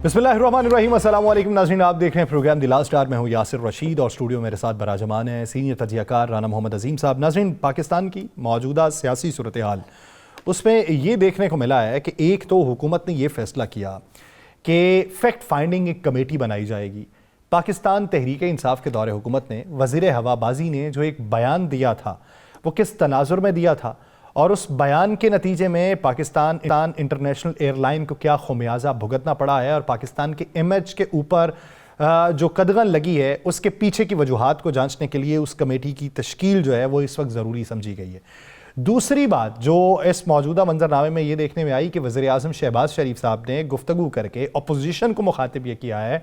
بسم اللہ الرحمن الرحیم۔ السلام علیکم ناظرین، آپ دیکھ رہے ہیں پروگرام دی لاسٹ آور۔ میں ہوں یاسر رشید اور اسٹوڈیو میرے ساتھ براجمان ہیں سینئر تجزیہ کار رانا محمد عظیم صاحب۔ ناظرین، پاکستان کی موجودہ سیاسی صورتحال اس میں یہ دیکھنے کو ملا ہے کہ ایک تو حکومت نے یہ فیصلہ کیا کہ فیکٹ فائنڈنگ ایک کمیٹی بنائی جائے گی۔ پاکستان تحریک انصاف کے دور حکومت نے وزیر ہوا بازی نے جو ایک بیان دیا تھا وہ کس تناظر میں دیا تھا، اور اس بیان کے نتیجے میں پاکستان انٹرنیشنل ایئر لائن کو کیا خمیازہ بھگتنا پڑا ہے، اور پاکستان کے امیج کے اوپر جو قدغن لگی ہے اس کے پیچھے کی وجوہات کو جانچنے کے لیے اس کمیٹی کی تشکیل جو ہے وہ اس وقت ضروری سمجھی گئی ہے۔ دوسری بات جو اس موجودہ منظرنامے میں یہ دیکھنے میں آئی کہ وزیر اعظم شہباز شریف صاحب نے گفتگو کر کے اپوزیشن کو مخاطب یہ کیا ہے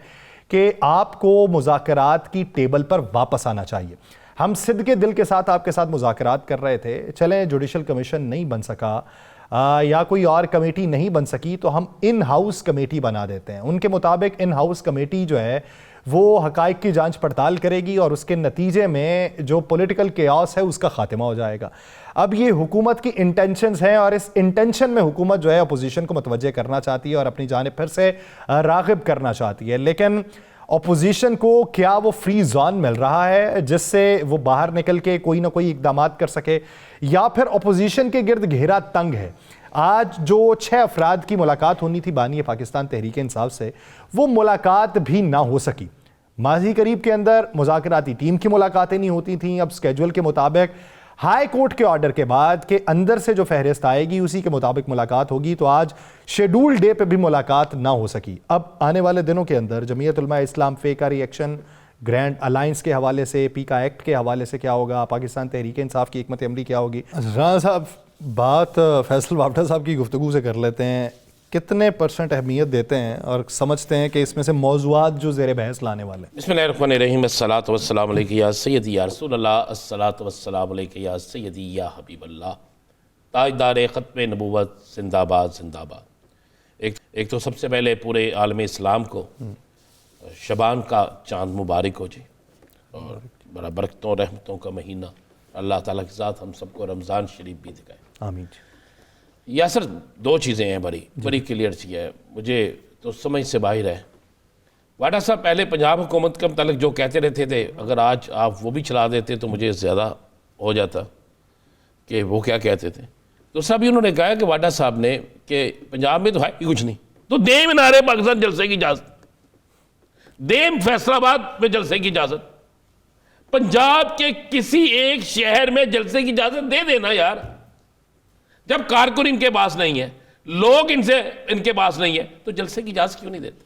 کہ آپ کو مذاکرات کی ٹیبل پر واپس آنا چاہیے۔ ہم صدقے دل کے ساتھ آپ کے ساتھ مذاکرات کر رہے تھے، چلیں جوڈیشل کمیشن نہیں بن سکا یا کوئی اور کمیٹی نہیں بن سکی تو ہم ان ہاؤس کمیٹی بنا دیتے ہیں۔ ان کے مطابق ان ہاؤس کمیٹی جو ہے وہ حقائق کی جانچ پڑتال کرے گی اور اس کے نتیجے میں جو پولیٹیکل کیاس ہے اس کا خاتمہ ہو جائے گا۔ اب یہ حکومت کی انٹینشنز ہیں اور اس انٹینشن میں حکومت جو ہے اپوزیشن کو متوجہ کرنا چاہتی ہے اور اپنی جانب پھر سے راغب کرنا چاہتی ہے، لیکن اپوزیشن کو کیا وہ فری زون مل رہا ہے جس سے وہ باہر نکل کے کوئی نہ کوئی اقدامات کر سکے، یا پھر اپوزیشن کے گرد گھیرا تنگ ہے؟ آج جو 6 افراد کی ملاقات ہونی تھی بانی پاکستان تحریک انصاف سے، وہ ملاقات بھی نہ ہو سکی۔ ماضی قریب کے اندر مذاکراتی ٹیم کی ملاقاتیں نہیں ہوتی تھیں، اب سکیجول کے مطابق ہائی کورٹ کے آرڈر کے بعد کے اندر سے جو فہرست آئے گی اسی کے مطابق ملاقات ہوگی، تو آج شیڈول ڈے پہ بھی ملاقات نہ ہو سکی۔ اب آنے والے دنوں کے اندر جمعیت علماء اسلام فے کا ری ایکشن، گرینڈ الائنس کے حوالے سے، پیکا ایکٹ کے حوالے سے کیا ہوگا، پاکستان تحریک انصاف کی حکمت عملی کیا ہوگی؟ رانا صاحب، بات فیصل وابڈا صاحب کی گفتگو سے کر لیتے ہیں۔ کتنے % اہمیت دیتے ہیں اور سمجھتے ہیں کہ اس میں سے موضوعات جو زیر بحث لانے والے ہیں؟ بسم اللہ الرحمن الرحیم۔ الصلاۃ والسلام علیک یا سیدی یا رسول اللہ، الصلاۃ والسلام علیک یا سیدی یا حبیب اللہ، تاجدار ختم نبوت، زندہ باد زندہ باد۔ ایک تو سب سے پہلے پورے عالم اسلام کو شبان کا چاند مبارک ہو جی، اور بڑا برکتوں رحمتوں کا مہینہ اللہ تعالیٰ کے ساتھ ہم سب کو رمضان شریف بھی دکھائے، آمین۔ یاسر، 2 چیزیں ہیں بڑی کلیئر سی ہے، مجھے تو سمجھ سے باہر ہے۔ واڈا صاحب پہلے پنجاب حکومت کے متعلق جو کہتے رہتے تھے، اگر آج آپ وہ بھی چلا دیتے تو مجھے زیادہ ہو جاتا کہ وہ کیا کہتے تھے۔ تو سب انہوں نے کہا کہ واڈا صاحب نے کہ پنجاب میں تو ہے ہی کچھ نہیں، تو دیں مینار پاکستان جلسے کی اجازت، دیں فیصل آباد میں جلسے کی اجازت، پنجاب کے کسی ایک شہر میں جلسے کی اجازت دے دینا یار۔ جب کارکن ان کے پاس نہیں ہے، لوگ ان کے پاس نہیں ہے، تو جلسے کی اجازت کیوں نہیں دیتے؟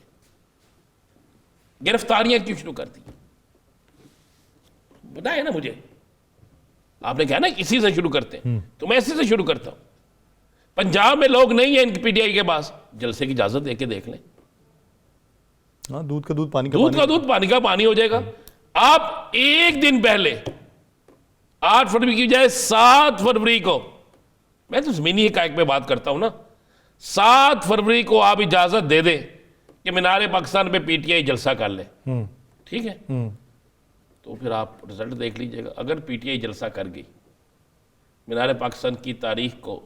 گرفتاریاں کیوں شروع کرتی؟ بتائے نا مجھے، آپ نے کہا نا اسی سے شروع کرتے ہیں، تو میں اسی سے شروع کرتا ہوں۔ پنجاب میں لوگ نہیں ہیں ان پی ٹی آئی کے پاس، جلسے کی اجازت دے کے دیکھ لیں، دودھ کا دودھ پانی کا دودھ پانی کا پانی ہو جائے گا۔ آپ ایک دن پہلے 8 فروری کی بجائے 7 فروری کو، میں تو زمینی حقائق پہ بات کرتا ہوں نا، 7 فروری کو آپ اجازت دے دیں کہ مینار پاکستان پہ پی ٹی آئی جلسہ کر لے، ٹھیک ہے؟ تو پھر آپ رزلٹ دیکھ لیجئے گا۔ اگر پی ٹی آئی جلسہ کر گئی، مینار پاکستان کی تاریخ کو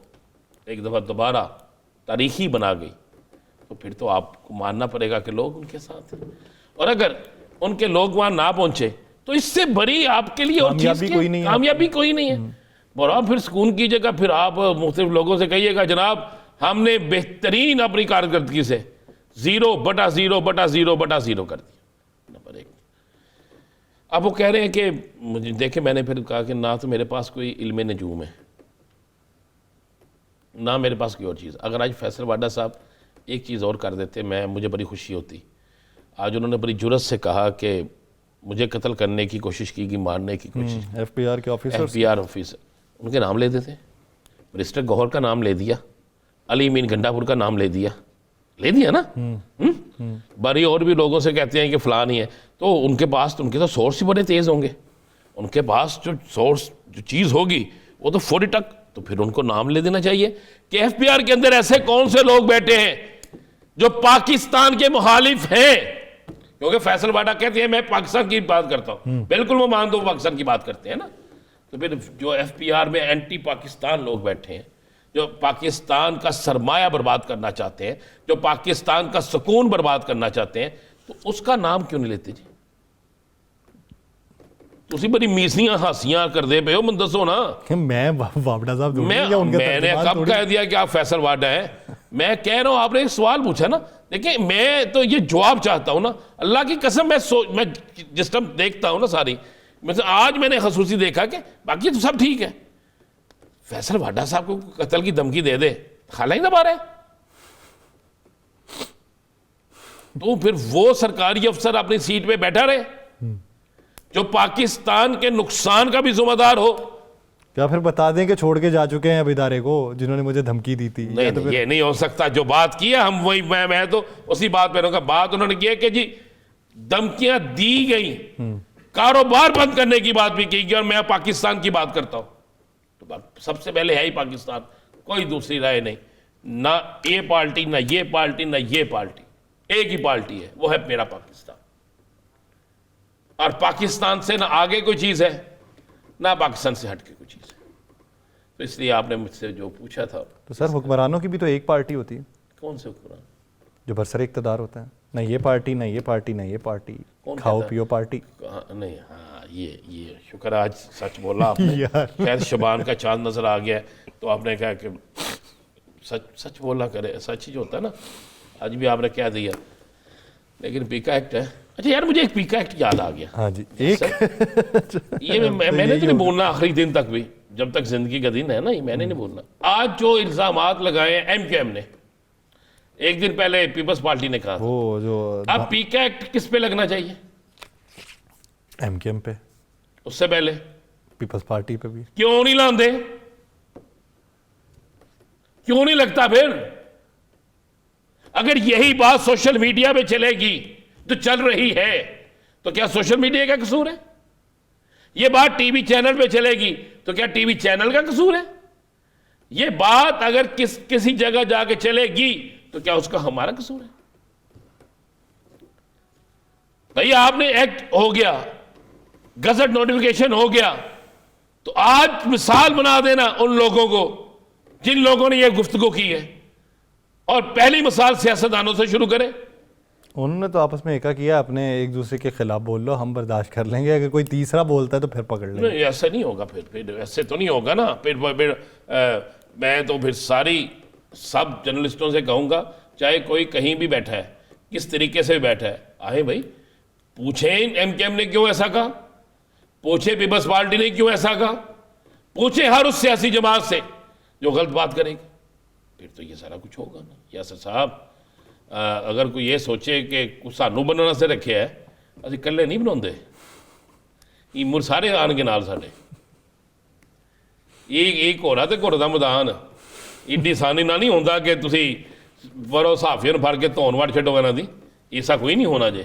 ایک دفعہ دوبارہ تاریخی بنا گئی، تو پھر تو آپ کو ماننا پڑے گا کہ لوگ ان کے ساتھ ہیں، اور اگر ان کے لوگ وہاں نہ پہنچے تو اس سے بڑی آپ کے لیے اور چیز کامیابی کوئی نہیں ہے۔ اور آپ پھر سکون کیجئے گا، پھر آپ مختلف لوگوں سے کہیے گا جناب ہم نے بہترین اپنی کارکردگی سے 0/0/0/0 کر دیا، نمبر 1۔ اب وہ کہہ رہے ہیں کہ دیکھیں، میں نے پھر کہا کہ نہ تو میرے پاس کوئی علم نجوم ہے، نہ میرے پاس کوئی اور چیز۔ اگر آج فیصل واڈا صاحب ایک چیز اور کر دیتے، مجھے بڑی خوشی ہوتی۔ آج انہوں نے بڑی جرأت سے کہا کہ مجھے قتل کرنے کی کوشش کی گئی، مارنے کی کوشش، ایف پی آر کے آفیسر، ان کے نام لے دیتے، برسٹر گوہر کا نام لے دیا، علی امین گنڈا پور کا نام لے دیا نا، بڑی اور بھی لوگوں سے کہتے ہیں کہ فلاں نہیں ہے، تو ان کے پاس تو ان کے تو سورس ہی بڑے تیز ہوں گے، ان کے پاس جو سورس جو چیز ہوگی وہ تو 40 ٹک، تو پھر ان کو نام لے دینا چاہیے کہ ایف پی آر کے اندر ایسے کون سے لوگ بیٹھے ہیں جو پاکستان کے مخالف ہیں، کیونکہ فیصل واڈا کہتے ہیں میں پاکستان کی بات کرتا ہوں، بالکل وہ مان دو پاکستان کی بات کرتے ہیں نا، تو پھر جو ایف پی آر میں اینٹی پاکستان لوگ بیٹھے ہیں، جو پاکستان کا سرمایہ برباد کرنا چاہتے ہیں, جو پاکستان کا سکون برباد کرنا چاہتے ہیں, تو اس کا نام کیوں نہیں لیتے جی؟ تسی بڑی میسیاں ہنسیاں کر دے پہ ہو, من دسو نا. میں واپڈا صاحب میں نے کب کہہ دیا کہ آپ فیصل واڈا ہیں؟ میں کہہ رہا ہوں, آپ نے ایک سوال پوچھا نا, دیکھیں میں تو یہ جواب چاہتا ہوں نا, اللہ کی قسم میں جس ٹائم دیکھتا ہوں نا ساری, آج میں نے خصوصی دیکھا کہ باقی تو سب ٹھیک ہے, فیصل واڈا صاحب کو قتل کی دھمکی دے دے, خالہ ہی نہ مارے, تو پھر وہ سرکاری افسر اپنی سیٹ پہ بیٹھا رہے جو پاکستان کے نقصان کا بھی ذمہ دار ہو. کیا پھر بتا دیں کہ چھوڑ کے جا چکے ہیں اب ادارے کو جنہوں نے مجھے دھمکی دی تھی؟ نہیں, یہ نہیں ہو سکتا. جو بات کی ہے ہم وہی, میں تو اسی بات پہ رہوں گا. بات انہوں نے کی ہے کہ جی دھمکیاں دی گئیں, کاروبار بند کرنے کی بات بھی کی گئی, اور میں پاکستان کی بات کرتا ہوں. تو سب سے پہلے ہے ہی پاکستان, کوئی دوسری رائے نہیں. نہ یہ پارٹی, نہ یہ پارٹی, نہ یہ پارٹی, ایک ہی پارٹی ہے, وہ ہے میرا پاکستان. اور پاکستان سے نہ آگے کوئی چیز ہے, نہ پاکستان سے ہٹ کے کوئی چیز ہے. تو اس لیے آپ نے مجھ سے جو پوچھا تھا. تو سر حکمرانوں کی بھی تو ایک پارٹی ہوتی ہے. کون سے حکمران؟ جو برسر اقتدار ہوتا ہے, نہ یہ پارٹی, نہ یہ پارٹی, نہ یہ پارٹی, کھاؤ پیو پارٹی. نہیں, ہاں یہ شکر ہے آج سچ بولا آپ نے. خیر شبان کا چاند نظر آ گیا تو آپ نے کہا کہ سچ بولا کرے, سچ ہی جو ہوتا ہے نا. آج بھی آپ نے کہہ دیا, لیکن پیکا ایکٹ ہے. اچھا یار, مجھے ایک پیکا ایکٹ یاد آ گیا. ہاں جی, ایک یہ میں نے تو نہیں بولنا آخری دن تک بھی, جب تک زندگی کا دن ہے نا, یہ میں نے نہیں بولنا. آج جو الزامات لگائے ہیں ایم کیو ایم نے, ایک دن پہلے پیپلز پارٹی نے کہا وہ جو اب پیکا ایکٹ کس پہ لگنا چاہیے؟ ایم کیو ایم پہ. اس سے پہلے پیپلز پارٹی پہ بھی. کیوں نہیں لاندے؟ کیوں نہیں لگتا پھر؟ اگر یہی بات سوشل میڈیا پہ چلے گی تو چل رہی ہے, تو کیا سوشل میڈیا کا قصور ہے؟ یہ بات ٹی وی چینل پہ چلے گی تو کیا ٹی وی چینل کا قصور ہے؟ یہ بات اگر کسی جگہ جا کے چلے گی تو کیا اس کا ہمارا قصور ہے؟ بھئی آپ نے ایکٹ ہو گیا, گزٹ نوٹیفیکیشن ہو گیا, تو آج مثال بنا دینا ان لوگوں کو جن لوگوں نے یہ گفتگو کی ہے, اور پہلی مثال سیاستدانوں سے شروع کریں. انہوں نے تو آپس میں ایکا کیا, اپنے ایک دوسرے کے خلاف بول لو, ہم برداشت کر لیں گے, اگر کوئی تیسرا بولتا ہے تو پھر پکڑ لیں گے. نہیں, ایسا نہیں ہوگا. پھر ایسے تو نہیں ہوگا نا. پھر میں تو پھر سب جرنلسٹوں سے کہوں گا, چاہے کوئی کہیں بھی بیٹھا ہے, کس طریقے سے بھی بیٹھا ہے, آئیں بھائی پوچھیں ایم کیو ایم نے کیوں ایسا کہا, پوچھیں پیپلز پارٹی نے کیوں ایسا کہا, پوچھیں ہر اس سیاسی جماعت سے جو غلط بات کرے گی. پھر تو یہ سارا کچھ ہوگا نا. یاسر صاحب, اگر کوئی یہ سوچے کہ کچھ سانو بننا سے رکھے ہے, اسی کلے نہیں بناؤں دے, یہ مر سارے آن کے نال ساڑے. یہ گھوڑا تے گھوڑا دا میدان, ایڈی سانی نہ نہیں ہوتا کہ تسی ورو صحافیوں بھر کے دھون وڑ چھڈو انہاں دی, ایسا کوئی نہیں ہونا جے.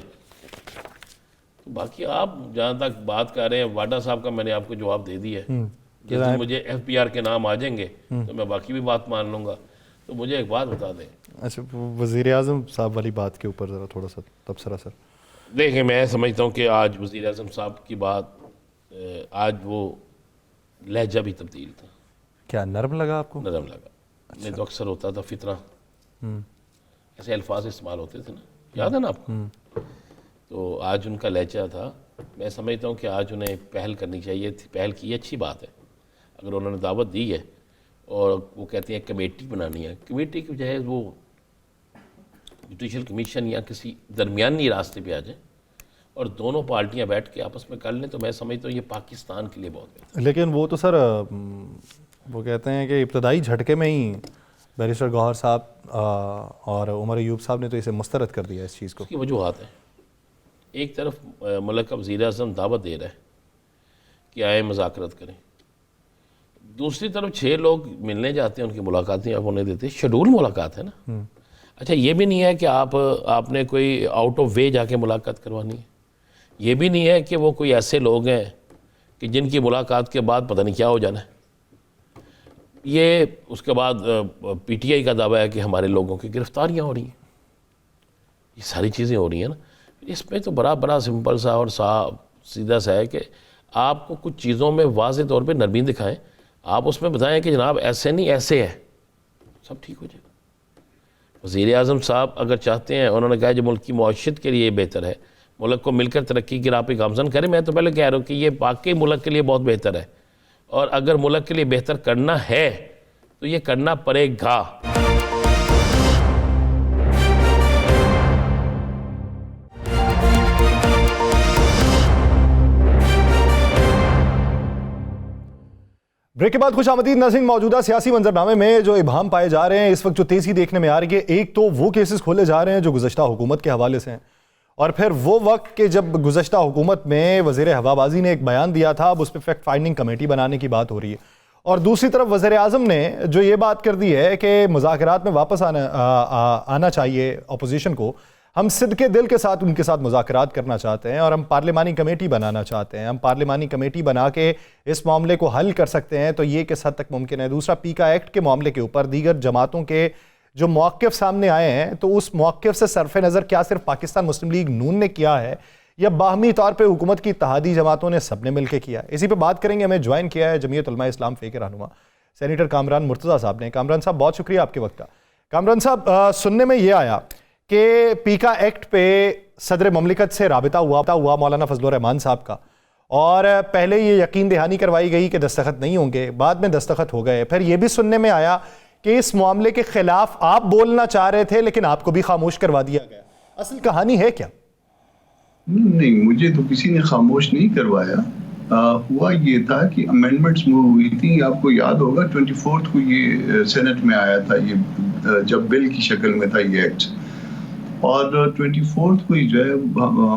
باقی آپ جہاں تک بات کر رہے ہیں واڈا صاحب کا, میں نے آپ کو جواب دے دیا ہے. جس دن مجھے ایف پی آر کے نام آ جائیں گے تو میں باقی بھی بات مان لوں گا. تو مجھے ایک بات بتا دیں. اچھا, وزیر اعظم صاحب والی بات کے اوپر ذرا تھوڑا سا تبصرہ سر. دیکھیں, میں سمجھتا ہوں کہ آج وزیر اعظم صاحب کی بات, آج وہ لہجہ بھی تبدیل تھا. کیا نرم لگا آپ کو؟ نرم لگا. نہیں تو اکثر ہوتا تھا فطرہ, ایسے الفاظ استعمال ہوتے تھے نا, یاد ہے نا آپ کو. تو آج ان کا لہجہ تھا. میں سمجھتا ہوں کہ آج انہیں پہل کرنی چاہیے تھی. پہل کی اچھی بات ہے, اگر انہوں نے دعوت دی ہے اور وہ کہتے ہیں کمیٹی بنانی ہے, کمیٹی کی بجائے وہ جوڈیشل کمیشن یا کسی درمیانی راستے پہ آ جائیں اور دونوں پارٹیاں بیٹھ کے آپس میں کر لیں, تو میں سمجھتا ہوں یہ پاکستان کے لیے بہت بہتر. لیکن وہ تو سر وہ کہتے ہیں کہ ابتدائی جھٹکے میں ہی بیرسٹر گوہر صاحب اور عمر ایوب صاحب نے تو اسے مسترد کر دیا اس چیز کو. اس کی وجوہات ہیں. ایک طرف ملک کا وزیر اعظم دعوت دے رہا ہے کہ آئیں مذاکرات کریں, دوسری طرف 6 لوگ ملنے جاتے ہیں, ان کی ملاقاتیں آپ ہونے دیتے, شیڈول ملاقات ہے نا. اچھا, یہ بھی نہیں ہے کہ آپ نے کوئی آؤٹ آف وے جا کے ملاقات کروانی ہے. یہ بھی نہیں ہے کہ وہ کوئی ایسے لوگ ہیں کہ جن کی ملاقات کے بعد پتہ نہیں کیا ہو جانا ہے. یہ اس کے بعد پی ٹی آئی کا دعویٰ ہے کہ ہمارے لوگوں کی گرفتاریاں ہو رہی ہیں. یہ ساری چیزیں ہو رہی ہیں نا. اس میں تو بڑا سمپل سا اور سیدھا سا ہے کہ آپ کو کچھ چیزوں میں واضح طور پہ نرمی دکھائیں. آپ اس میں بتائیں کہ جناب ایسے نہیں ایسے ہے, سب ٹھیک ہو جائے گا. وزیر اعظم صاحب اگر چاہتے ہیں، انہوں نے کہا جو ملک کی معیشت کے لیے بہتر ہے، ملک کو مل کر ترقی کی راہ پہ گامزن کریں. میں تو پہلے کہہ رہا ہوں کہ یہ واقعی ملک کے لیے بہت بہتر ہے، اور اگر ملک کے لیے بہتر کرنا ہے تو یہ کرنا پڑے گا. بریک کے بعد خوش آمدید ناظرین. موجودہ سیاسی منظرنامے میں جو ابہام پائے جا رہے ہیں اس وقت، جو تیزی دیکھنے میں آ رہی ہے، ایک تو وہ کیسز کھولے جا رہے ہیں جو گزشتہ حکومت کے حوالے سے ہیں، اور پھر وہ وقت کہ جب گزشتہ حکومت میں وزیر ہوابازی نے ایک بیان دیا تھا، اب اس پہ فیکٹ فائنڈنگ کمیٹی بنانے کی بات ہو رہی ہے. اور دوسری طرف وزیر اعظم نے جو یہ بات کر دی ہے کہ مذاکرات میں واپس آنا چاہیے اپوزیشن کو. ہم صدقے دل کے ساتھ ان کے ساتھ مذاکرات کرنا چاہتے ہیں، اور ہم پارلیمانی کمیٹی بنانا چاہتے ہیں. ہم پارلیمانی کمیٹی بنا کے اس معاملے کو حل کر سکتے ہیں، تو یہ کس حد تک ممکن ہے؟ دوسرا، پیکا ایکٹ کے معاملے کے اوپر دیگر جماعتوں کے جو موقف سامنے آئے ہیں، تو اس موقف سے صرف نظر کیا صرف پاکستان مسلم لیگ نون نے کیا ہے، یا باہمی طور پہ حکومت کی اتحادی جماعتوں نے سب نے مل کے کیا ہے؟ اسی پہ بات کریں گے. ہمیں جوائن کیا ہے جمعیت علماء اسلام فے کے رہنما سینیٹر کامران مرتضیٰ صاحب نے. کامران صاحب بہت شکریہ آپ کے وقت کا. کامران صاحب، سننے میں یہ آیا کہ پیکا ایکٹ پہ صدر مملکت سے رابطہ ہوا مولانا فضل الرحمان صاحب کا، اور پہلے یہ یقین دہانی کروائی گئی کہ دستخط نہیں ہوں گے، بعد میں دستخط ہو گئے. پھر یہ بھی سننے میں آیا کہ اس معاملے کے خلاف آپ بولنا چاہ رہے تھے لیکن آپ کو بھی خاموش کروا دیا گیا. اصل کہانی ہے کیا؟ نہیں، مجھے تو کسی نے خاموش نہیں کروایا. ہوا یہ تھا کہ امینڈمنٹس موو ہوئی تھی. آپ کو یاد ہوگا 24 کو یہ سینٹ میں آیا تھا، یہ جب بل کی شکل میں تھا یہ ایکٹ. اور 24 کو ہی جو ہے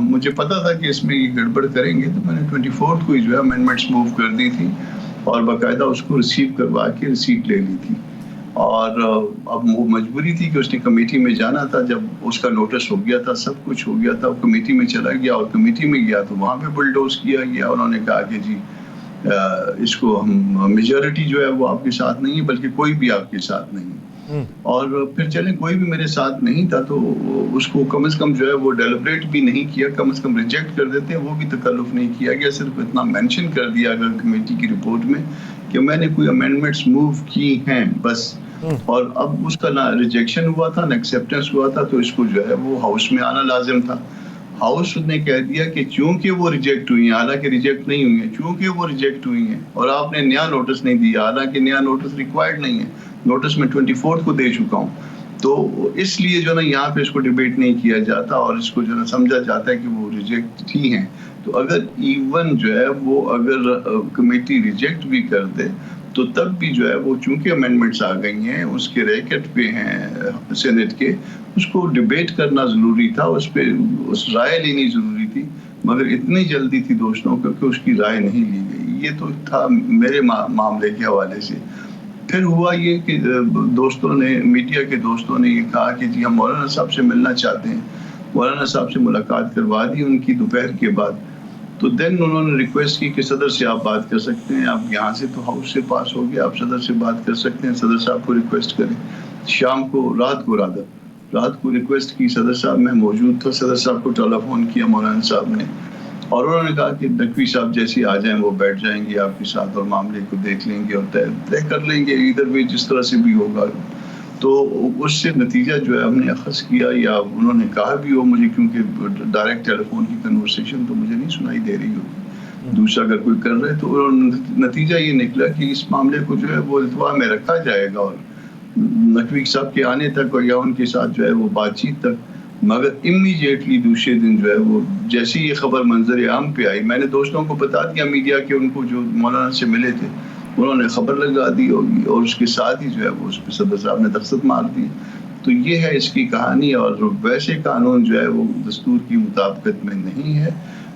مجھے پتا تھا کہ اس میں یہ گڑبڑ کریں گے، تو میں نے 24 کو ہی جو ہے امینڈمنٹس موو کر دی تھی، اور باقاعدہ اس کو ریسیو کروا کے ریسیٹ لے لی تھی. اور اب وہ مجبوری تھی کہ اس نے کمیٹی میں جانا تھا. جب اس کا نوٹس ہو گیا تھا، سب کچھ ہو گیا تھا، وہ کمیٹی میں چلا گیا، اور کمیٹی میں گیا تو وہاں پہ بلڈوز کیا گیا. انہوں نے کہا کہ جی اس کو ہم میجورٹی جو ہے وہ آپ کے ساتھ نہیں ہے، بلکہ کوئی بھی آپ کے ساتھ نہیں ہے. اور پھر چلیں کوئی بھی میرے ساتھ نہیں تھا تو اس کو کم از کم جو ہے وہ ڈیلیبریٹ بھی نہیں کیا، کم از کم ریجیکٹ کر دیتے ہیں، وہ بھی تکلف نہیں کیا گیا. صرف اتنا مینشن کر دیا گیا کمیٹی کی رپورٹ میں کہ میں نے کوئی امینڈمنٹس موو کی ہیں بس. اور اب اس کا نہ ریجیکشن ہوا تھا نہ ایکسیپٹنس ہوا تھا، تو اس کو جو ہے وہ ہاؤس میں آنا لازم تھا. ہاؤس نے کہہ دیا کہ چونکہ وہ ریجیکٹ ہوئی ہیں، حالانکہ ریجیکٹ نہیں ہوئی ہیں، چونکہ وہ ریجیکٹ ہوئی ہیں اور آپ نے نیا نوٹس نہیں دیا، حالانکہ نیا نوٹس ریکوائرڈ نہیں ہے، نوٹس میں 24 کو دے چکا ہوں، تو اس لیے جو نا یہاں پہ اس کو ڈیبیٹ نہیں کیا جاتا اور اس کو جو نا سمجھا جاتا ہے کہ وہ ریجیکٹ ہی ہیں. تو اگر ایون جو ہے وہ اگر کمیٹی ریجیکٹ بھی کر دے تو تب بھی جو ہے وہ چونکہ امینڈمنٹس آ گئی ہیں، اس کے ریکٹ پہ ہیں سینٹ کے، اس کو ڈیبیٹ کرنا ضروری تھا، اس پہ اس رائے لینی ضروری تھی، مگر اتنی جلدی تھی دوستوں کو کہ اس کی رائے نہیں لی گئی. یہ تو تھا میرے معاملے کے حوالے سے. پھر ہوا یہ کہ دوستوں نے، میڈیا کے دوستوں نے یہ کہا کہ جی ہم مولانا صاحب سے ملنا چاہتے ہیں. مولانا صاحب سے ملاقات کروا دی ان کی دوپہر کے بعد. تو دین انہوں نے ریکویسٹ کی کہ صدر سے آپ بات کر سکتے ہیں، آپ یہاں سے تو ہاؤس سے پاس ہو گیا، آپ صدر سے بات کر سکتے ہیں، صدر صاحب کو ریکویسٹ کریں. شام کو رات کو ریکویسٹ کی، صدر صاحب میں موجود تھا، صدر صاحب کو ٹیلی فون کیا مولانا صاحب نے، اور انہوں نے کہا کہ نقوی صاحب جیسے آ جائیں وہ بیٹھ جائیں گے آپ کے ساتھ اور معاملے کو دیکھ لیں گے اور طے کر لیں گے ادھر بھی جس طرح سے بھی ہوگا. تو اس سے نتیجہ جو ہے ہم نے اخذ کیا، یا انہوں نے کہا بھی ہو مجھے، کیونکہ ڈائریکٹ ٹیلی فون کی کنورسیشن تو مجھے نہیں سنائی دے رہی ہوگی، دوسرا اگر کوئی کر رہے تو نتیجہ یہ نکلا کہ اس معاملے کو جو ہے وہ التوا میں رکھا جائے گا اور نقوی صاحب کے آنے تک یا ان کے ساتھ جو ہے وہ بات چیت تک. مگر امیجیٹلی دوسرے دن جو ہے وہ جیسے یہ خبر منظر عام پہ آئی، میں نے دوستوں کو بتا دیا میڈیا کے، ان کو جو مولانا سے ملے تھے انہوں نے خبر لگا دی ہوگی، اور اس کے ساتھ ہی جو ہے وہ اس پہ صدر صاحب نے دستخط مار دی. تو یہ ہے اس کی کہانی. اور ویسے قانون جو ہے وہ دستور کی مطابقت میں نہیں ہے،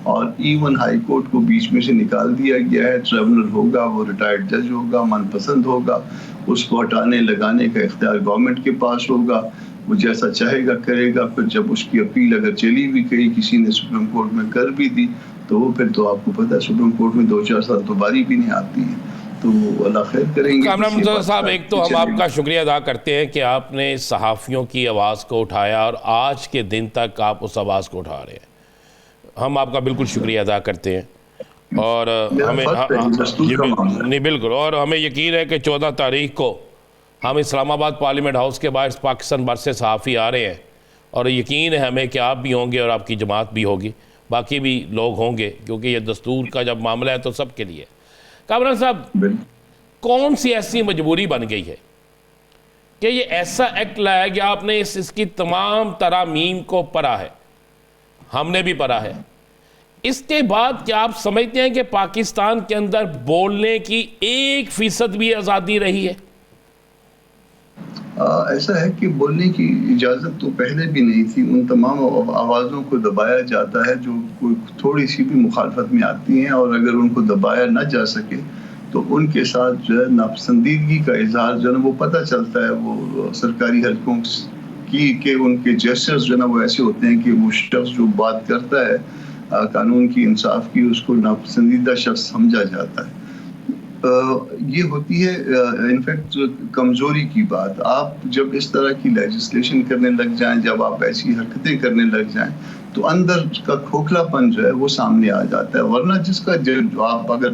اور ایون ہائی کورٹ کو بیچ میں سے نکال دیا گیا ہے. ٹریبونل ہوگا، وہ ریٹائرڈ جج ہوگا، من پسند ہوگا، اس کو ہٹانے لگانے کا اختیار گورنمنٹ کے پاس ہوگا، وہ جیسا چاہے گا کرے گا. پھر جب اس کی اپیل اگر چلی بھی گئی، کسی نے سپریم کورٹ میں کر بھی دی، تو وہ پھر تو آپ کو پتہ ہے سپریم کورٹ میں 2-4 سال تو باری بھی نہیں آتی ہے. تو اللہ خیر کریں گے. کامران مرتضیٰ صاحب، ایک تو ہم آپ کا شکریہ ادا کرتے ہیں کہ آپ نے صحافیوں کی آواز کو اٹھایا اور آج کے دن تک آپ اس آواز کو اٹھا رہے ہیں، ہم آپ کا بالکل شکریہ ادا کرتے ہیں. اور ہمیں نہیں بالکل، اور ہمیں یقین ہے کہ 14 تاریخ کو ہم اسلام آباد پارلیمنٹ ہاؤس کے باہر پاکستان بھر سے صحافی آ رہے ہیں اور یقین ہے ہمیں کہ آپ بھی ہوں گے اور آپ کی جماعت بھی ہوگی, باقی بھی لوگ ہوں گے, کیونکہ یہ دستور کا جب معاملہ ہے تو سب کے لیے. کامران صاحب, کون سی ایسی مجبوری بن گئی ہے کہ یہ ایسا ایکٹ لایا گیا, آپ نے اس کی تمام ترامیم کو پڑھا ہے, ہم نے بھی پڑھا ہے, اس کے بعد کیا آپ سمجھتے ہیں کہ پاکستان کے اندر بولنے کی 1% بھی آزادی رہی ہے؟ ایسا ہے کہ بولنے کی اجازت تو پہلے بھی نہیں تھی. ان تمام آوازوں کو دبایا جاتا ہے جو کوئی تھوڑی سی بھی مخالفت میں آتی ہیں, اور اگر ان کو دبایا نہ جا سکے تو ان کے ساتھ جو ہے ناپسندیدگی کا اظہار جو ہے وہ پتہ چلتا ہے. وہ سرکاری حلقوں کی کہ ان کے جیسچرز جو ہے نا وہ ایسے ہوتے ہیں کہ وہ شخص جو بات کرتا ہے قانون کی, انصاف کی, اس کو ناپسندیدہ شخص سمجھا جاتا ہے. یہ ہوتی ہے انفیکٹ کمزوری کی بات. آپ جب اس طرح کی لیجسلیشن کرنے لگ جائیں, جب آپ ایسی حرکتیں کرنے لگ جائیں, تو اندر کا کھوکھلا پن جو ہے وہ سامنے آ جاتا ہے. ورنہ جس کا آپ اگر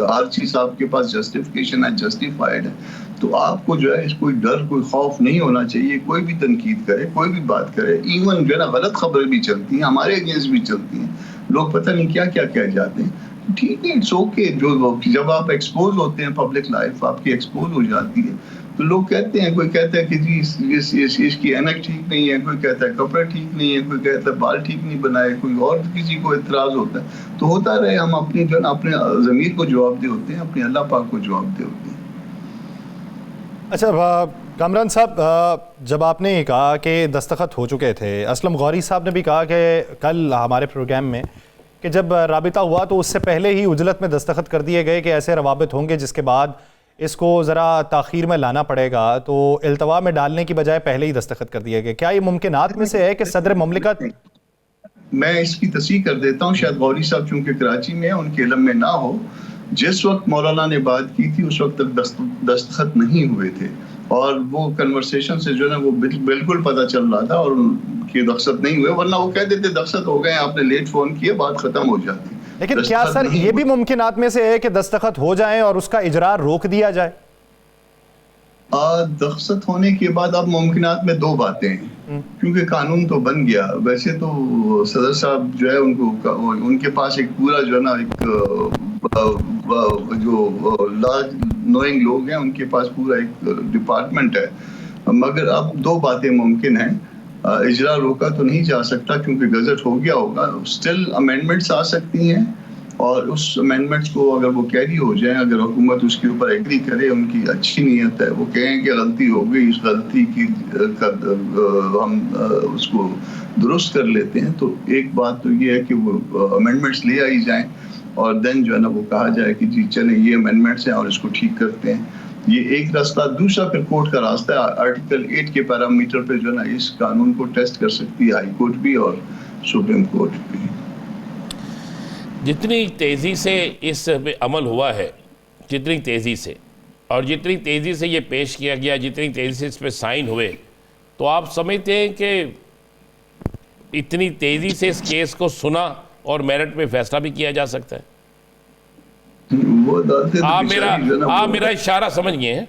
ہر چیز آپ کے پاس جسٹیفیکیشن ہے, جسٹیفائڈ ہے, تو آپ کو جو ہے اس کوئی ڈر, کوئی خوف نہیں ہونا چاہیے. کوئی بھی تنقید کرے, کوئی بھی بات کرے, ایون جو ہے نا غلط خبریں بھی چلتی ہیں, ہمارے اگینسٹ بھی چلتی ہیں, لوگ پتہ نہیں کیا کیا کہہ جاتے ہیں. ٹھیک ہے, اٹس اوکے. جب آپ ایکسپوز ہوتے ہیں, پبلک لائف آپ کی ایکسپوز ہو جاتی ہے, تو لوگ کہتے ہیں, کوئی کہتا ہے کہ جی اس کی اینک ٹھیک نہیں ہے, کوئی کہتا ہے کپڑا ٹھیک نہیں ہے, کوئی کہتا ہے بال ٹھیک نہیں بنائے, کوئی اور کسی کو اعتراض ہوتا ہے. تو ہوتا رہے, ہم اپنی جو ہے نا اپنے ضمیر کو جواب دہ ہوتے ہیں, اپنے اللہ پاک کو جواب دہ ہوتے ہیں. اچھا کامران صاحب, جب آپ نے کہا کہ دستخط ہو چکے تھے, اسلم غوری صاحب نے بھی کہا کہ کل ہمارے پروگرام میں کہ جب رابطہ ہوا تو اس سے پہلے ہی عجلت میں دستخط کر دیے گئے کہ ایسے روابط ہوں گے جس کے بعد اس کو ذرا تاخیر میں لانا پڑے گا, تو التوا میں ڈالنے کی بجائے پہلے ہی دستخط کر دیے گئے. کیا یہ ممکنات میں سے ہے کہ صدر مملکت... میں اس کی تصحیح کر دیتا ہوں, شاید غوری صاحب چونکہ کراچی میں ہیں, ان کے علم میں نہ ہو. جس وقت مولانا نے بات کی تھی اس وقت تک دستخط نہیں ہوئے تھے, اور وہ کنورسیشن سے جو ہے نا وہ بالکل پتہ چل رہا تھا اور کہ دستخط نہیں ہوئے, ورنہ وہ کہہ دیتے دستخط ہو گئے, آپ نے لیٹ فون کیا, بات ختم ہو جاتی. لیکن کیا سر یہ بھی ممکنات میں سے ہے کہ دستخط ہو جائیں اور اس کا اجرا روک دیا جائے؟ دستخط ہونے کے بعد اب ممکنات میں دو باتیں ہیں, کیونکہ قانون تو بن گیا. ویسے تو صدر صاحب جو ہے ان کے پاس ایک پورا جو ہے نا ایک جو لا نوئنگ لوگ ہیں, ان کے پاس پورا ایک ڈپارٹمنٹ ہے. مگر اب دو باتیں ممکن ہیں. اجرا روکا تو نہیں جا سکتا کیونکہ گزٹ ہو گیا ہوگا. اسٹل امینڈمنٹس آ سکتی ہیں, اور اس امینڈمنٹس کو اگر وہ کیری ہو جائیں, اگر حکومت اس کے اوپر ایگری کرے, ان کی اچھی نیت ہے, وہ کہیں کہ غلطی ہو گئی, اس غلطی کی ہم اس کو درست کر لیتے ہیں, تو ایک بات تو یہ ہے کہ وہ امینڈمنٹس لے آئی جائیں, اور دین جو ہے نا وہ کہا جائے کہ جی چلیں یہ امینڈمنٹس ہیں اور اس کو ٹھیک کرتے ہیں. یہ ایک راستہ. دوسرا پھر کورٹ کا راستہ ہے. آرٹیکل 8 کے پیرامیٹر پہ جو ہے نا اس قانون کو ٹیسٹ کر سکتی ہے ہائی کورٹ بھی اور سپریم کورٹ بھی. جتنی تیزی سے اس پہ عمل ہوا ہے, جتنی تیزی سے, اور جتنی تیزی سے یہ پیش کیا گیا, جتنی تیزی سے اس پہ سائن ہوئے, تو آپ سمجھتے ہیں کہ اتنی تیزی سے اس کیس کو سنا اور میرٹ پہ فیصلہ بھی کیا جا سکتا ہے؟ آپ میرا اشارہ سمجھ گئے ہیں.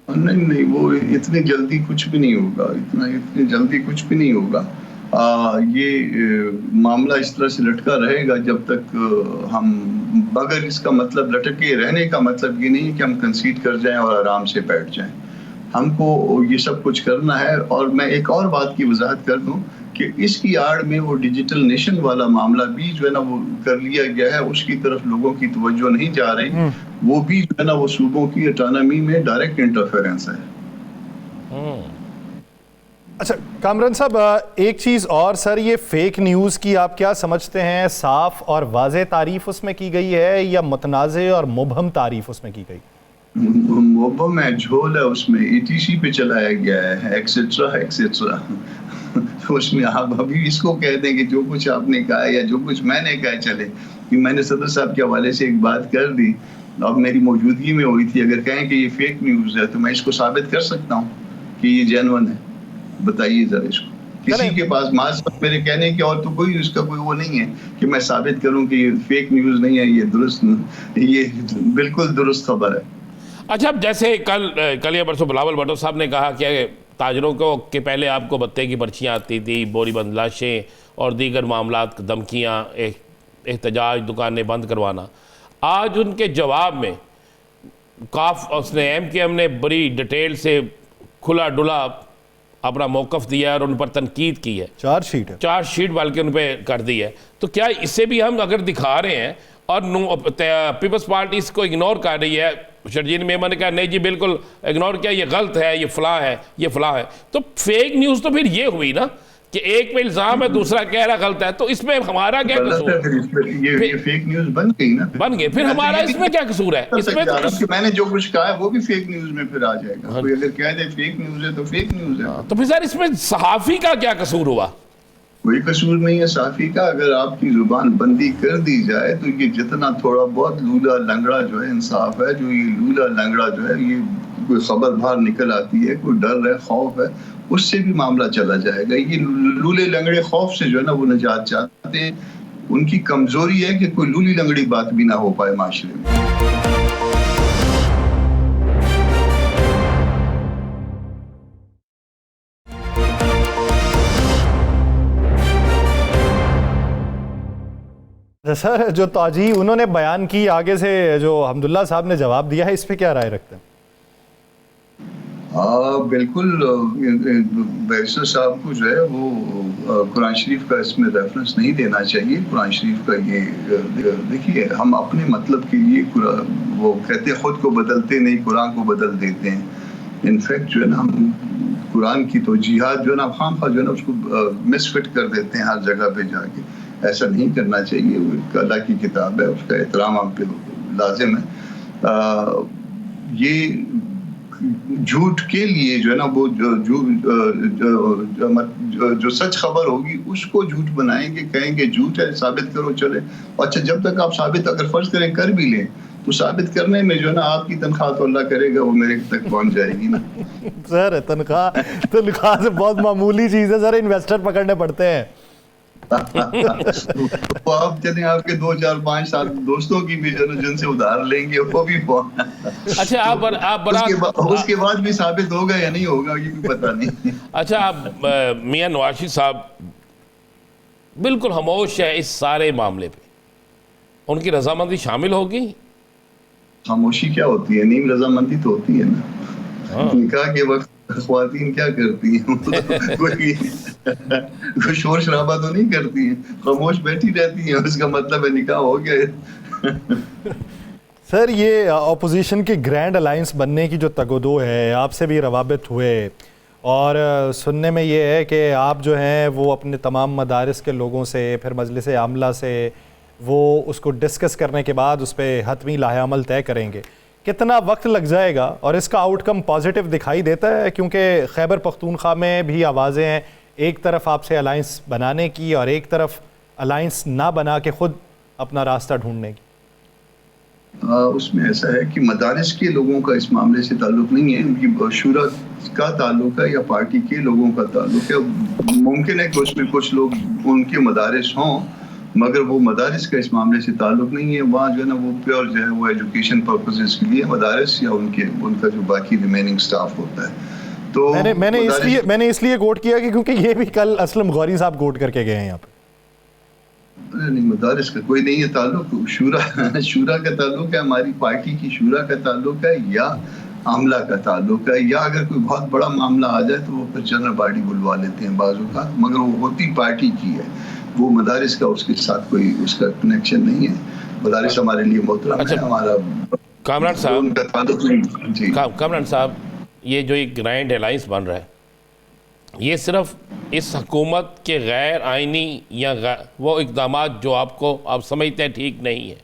نہیں, وہ اتنی جلدی کچھ بھی نہیں ہوگا, اتنی جلدی کچھ بھی نہیں ہوگا. یہ معاملہ اس طرح سے لٹکا رہے گا جب تک ہم, مگر اس کا مطلب لٹکے رہنے کا مطلب یہ نہیں کہ ہم کنسیڈ کر جائیں اور آرام سے بیٹھ جائیں. ہم کو یہ سب کچھ کرنا ہے. اور میں ایک اور بات کی وضاحت کر دوں کہ اس کی آڑ میں وہ ڈیجیٹل نیشن والا معاملہ بھی جو ہے نا وہ کر لیا گیا ہے, اس کی طرف لوگوں کی توجہ نہیں جا رہی. وہ بھی جو ہے نا وہ صوبوں کی اٹانومی میں ڈائریکٹ انٹرفیرنس ہے. اچھا کامران صاحب, ایک چیز اور سر, یہ فیک نیوز کی آپ کیا سمجھتے ہیں؟ صاف اور واضح تعریف اس میں کی گئی ہے یا متنازع اور مبہم تعریف اس میں کی گئی؟ مبہم ہے, جھول ہے, اس میں ETC پہ چلایا گیا ہے, ایکسیٹرا ایکسیٹرا. اس میں آپ ابھی اس کو کہہ دیں کہ جو کچھ آپ نے کہا یا جو کچھ میں نے کہا چلے, کہ میں نے صدر صاحب کے حوالے سے ایک بات کر دی, اب میری موجودگی میں ہوئی تھی. اگر کہیں کہ یہ فیک نیوز ہے تو میں اس کو ثابت کر سکتا ہوں کہ یہ جینون ہے. بتائیے ذرا اس کو. کسی کے پاس میرے کہنے کے اور تو کوئی اس کا کوئی وہ نہیں ہے کہ میں ثابت کروں کہ یہ فیک نیوز نہیں ہے, یہ درست, یہ بالکل درست خبر ہے. اچھا، اب جیسے کل یا پرسوں بلاول بھٹو صاحب نے کہا کہ تاجروں کو کہ پہلے آپ کو بتے کی پرچیاں آتی تھی، بوری بند لاشیں اور دیگر معاملات، دھمکیاں، احتجاج، دکانیں بند کروانا. آج ان کے جواب میں اس نے ایم کے ایم نے بڑی ڈیٹیل سے کھلا ڈلا اپنا موقف دیا اور ان پر تنقید کی ہے. چارج شیٹ بلکہ ان پہ کر دی ہے. تو کیا اس سے بھی ہم اگر دکھا رہے ہیں اور پیپلز پارٹی اس کو اگنور کر رہی ہے؟ شرجیل میمن نے کہا نہیں جی بالکل اگنور کیا، یہ غلط ہے، یہ فلاں ہے، یہ فلاں ہے. تو فیک نیوز تو پھر یہ ہوئی نا کہ ایک پہ الزام ہے، دوسرا کہہ رہا غلط ہے. تو اس میں ہمارا کیا قصور ہے؟ یہ فیک نیوز بن گئی نا، بن گئے. پھر ہمارا اس میں کیا قصور ہے؟ اس میں تو میں نے جو کچھ کہا ہے وہ بھی فیک نیوز میں پھر آ جائے گا. کوئی اگر کہہ دے فیک نیوز ہے تو فیک نیوز ہے. تو پھر سر اس میں صحافی کا کیا قصور ہوا؟ کوئی قصور نہیں ہے صحافی کا. اگر آپ کی زبان بندی کر دی جائے تو یہ جتنا تھوڑا بہت لولا لنگڑا جو ہے انصاف ہے، جو یہ لولا لنگڑا جو ہے یہ کوئی خبر باہر نکل آتی ہے، کوئی ڈر ہے، خوف ہے، اس سے بھی معاملہ چلا جائے گا. یہ لولے لنگڑے خوف سے جو ہے نا وہ نجات چاہتے ہیں. ان کی کمزوری ہے کہ کوئی لولی لنگڑی بات بھی نہ ہو پائے معاشرے میں. سر جو توجیہ انہوں نے بیان کی آگے سے جو حمداللہ صاحب نے جواب دیا ہے، اس پہ کیا رائے رکھتے ہیں؟ بالکل بیرسٹر صاحب کو جو ہے وہ قرآن شریف کا اس میں ریفرنس نہیں دینا چاہیے. قرآن شریف کا یہ دیکھیے، ہم اپنے مطلب کے لیے وہ کہتے خود کو بدلتے نہیں، قرآن کو بدل دیتے ہیں. انفیکٹ جو ہے نا ہم قرآن کی توجیہات جو ہے نا خام خواہ جو ہے نا اس کو مس فٹ کر دیتے ہیں ہر جگہ پہ جا کے. ایسا نہیں کرنا چاہیے. وہ اللہ کی کتاب ہے، اس کا احترام ہم پہ لازم ہے. یہ جھوٹ کے لیے جو ہے نا وہ جو سچ خبر ہوگی اس کو جھوٹ بنائیں گے، کہیں گے جھوٹ ہے، ثابت کرو چلے. اچھا جب تک آپ ثابت اگر فرض کریں کر بھی لیں تو ثابت کرنے میں جو ہے نا آپ کی تنخواہ تو اللہ کرے گا وہ میرے تک پہنچ جائے گی نا. سر تنخواہ سے بہت معمولی چیز ہے سر، انویسٹر پکڑنے پڑتے ہیں. وہ آپ چلیں آپ کے 2 4 5 7 دوستوں کی بھی جو جن سے ادھار لیں گے وہ بھی اچھا آپ اس کے بعد بھی ثابت ہوگا یا نہیں ہوگا یہ بھی پتہ نہیں. اچھا آپ میاں نواز شریف صاحب بالکل خاموش ہے اس سارے معاملے پہ، ان کی رضامندی شامل ہوگی؟ خاموشی کیا ہوتی ہے؟ نیم رضامندی تو ہوتی ہے نا. نکاح کے وقت خواتین کیا کرتی ہیں؟ کوئی شور شرابہ تو نہیں کرتی ہیں، خاموش بیٹھی رہتی ہیں. اس کا مطلب ہے نکاح ہو گیا. سر یہ اپوزیشن کی گرینڈ الائنس بننے کی جو تگ و دو ہے، آپ سے بھی روابط ہوئے اور سننے میں یہ ہے کہ آپ جو ہیں وہ اپنے تمام مدارس کے لوگوں سے پھر مجلس عاملہ سے وہ اس کو ڈسکس کرنے کے بعد اس پہ حتمی لاہ عمل طے کریں گے. کتنا وقت لگ جائے گا اور اس کا آؤٹ کم پازیٹیو دکھائی دیتا ہے؟ کیونکہ خیبر پختونخوا میں بھی آوازیں ہیں ایک طرف آپ سے الائنس بنانے کی اور ایک طرف الائنس نہ بنا کے خود اپنا راستہ ڈھونڈنے کی. اس میں ایسا ہے کہ مدارس کے لوگوں کا اس معاملے سے تعلق نہیں ہے، ان کی شورا کا تعلق ہے یا پارٹی کے لوگوں کا تعلق ہے. ممکن ہے کہ اس میں کچھ لوگ ان کے مدارس ہوں مگر وہ مدارس کا اس معاملے سے تعلق نہیں ہے. وہاں جو ہے نا وہ پیور جو ہے وہ ایجوکیشن پرپسز کے لیے مدارس یا ان کا جو باقی ریمیننگ سٹاف ہوتا ہے. تو میں نے اس لیے گوٹ کیا کہ کیونکہ یہ بھی کل اسلم غوری صاحب گوٹ کر کے گئے ہیں یہاں پہ. نہیں، مدارس کا کوئی نہیں ہے تعلق. شورا کا تعلق ہے، ہماری پارٹی کی شورا کا تعلق ہے یا عاملہ کا تعلق ہے، یا اگر کوئی بہت بڑا معاملہ آ جائے تو وہ پھر جنرل باڈی بلوا لیتے ہیں بعض اوقات، مگر وہ ہوتی پارٹی کی ہے. وہ مدارس کا اس کے ساتھ کوئی اس کا کنیکشن نہیں ہے. مدارس ہمارے لیے محترم ہے. ہمارا کامران صاحب یہ جو ایک گرینڈ الائنس بن رہا ہے یہ صرف اس حکومت کے غیر آئینی یا وہ اقدامات جو آپ سمجھتے ہیں ٹھیک نہیں ہے